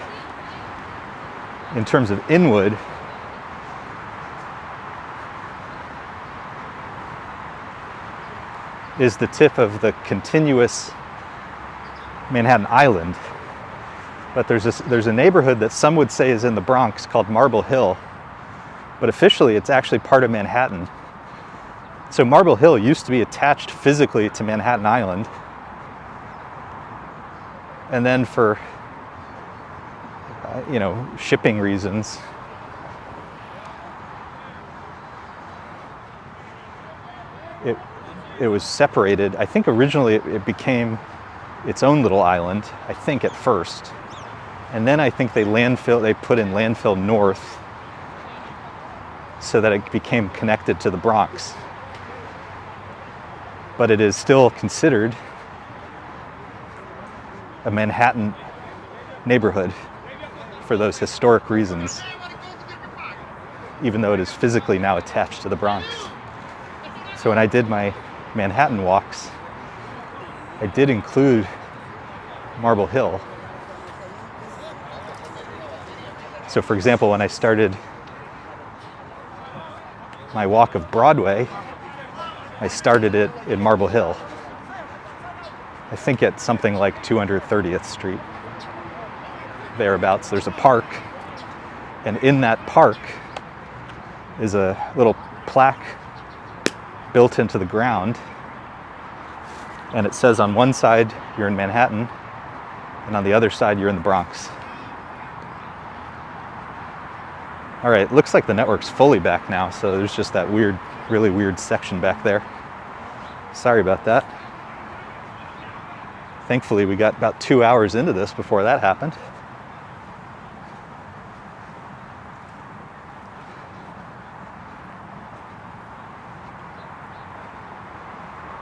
in terms of Inwood, is the tip of the continuous Manhattan Island. But there's a neighborhood that some would say is in the Bronx called Marble Hill, but officially it's actually part of Manhattan. So Marble Hill used to be attached physically to Manhattan Island. And then for, shipping reasons, it was separated. I think originally it became its own little island, I think at first. And then I think they put in landfill north so that it became connected to the Bronx. But it is still considered a Manhattan neighborhood for those historic reasons, even though it is physically now attached to the Bronx. So when I did my Manhattan walks, I did include Marble Hill. So for example, when I started my walk of Broadway, I started it in Marble Hill. I think at something like 230th Street, thereabouts. There's a park, and in that park is a little plaque built into the ground. And it says on one side you're in Manhattan, and on the other side you're in the Bronx. All right, looks like the network's fully back now, so there's just that weird, really weird section back there. Sorry about that. Thankfully, we got about 2 hours into this before that happened.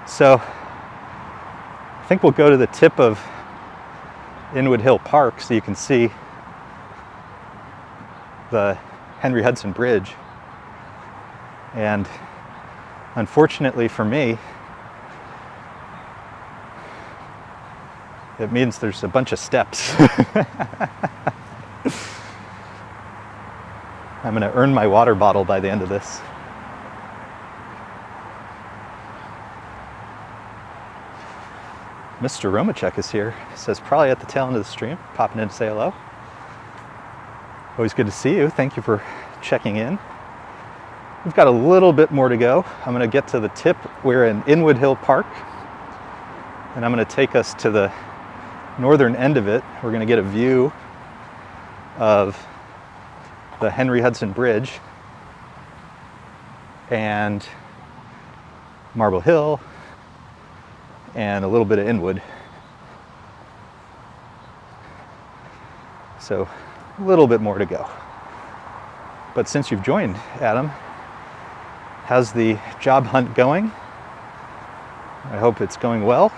So, I think we'll go to the tip of Inwood Hill Park so you can see the Henry Hudson Bridge. And unfortunately for me, it means there's a bunch of steps. I'm going to earn my water bottle by the end of this. Mr. Romachek is here. He says probably at the tail end of the stream, popping in to say hello. Always good to see you. Thank you for checking in. We've got a little bit more to go. I'm going to get to the tip. We're in Inwood Hill Park, and I'm going to take us to the northern end of it. We're going to get a view of the Henry Hudson Bridge and Marble Hill and a little bit of Inwood. So a little bit more to go. But since you've joined, Adam, how's the job hunt going? I hope it's going well.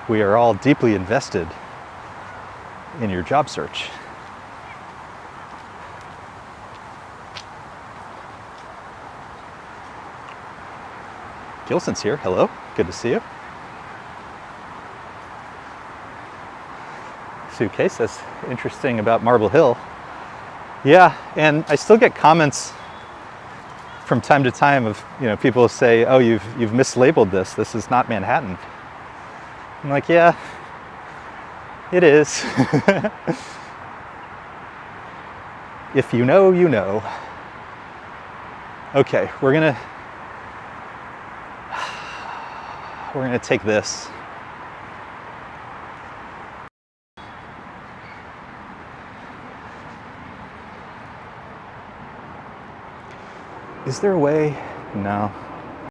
We are all deeply invested in your job search. Gilson's here. Hello. Good to see you. Suitcase. That's interesting about Marble Hill. Yeah, and I still get comments from time to time of, people say, "Oh, you've mislabeled this. This is not Manhattan." I'm like, yeah, it is. If you know, you know. Okay, we're gonna take this. Is there a way? No.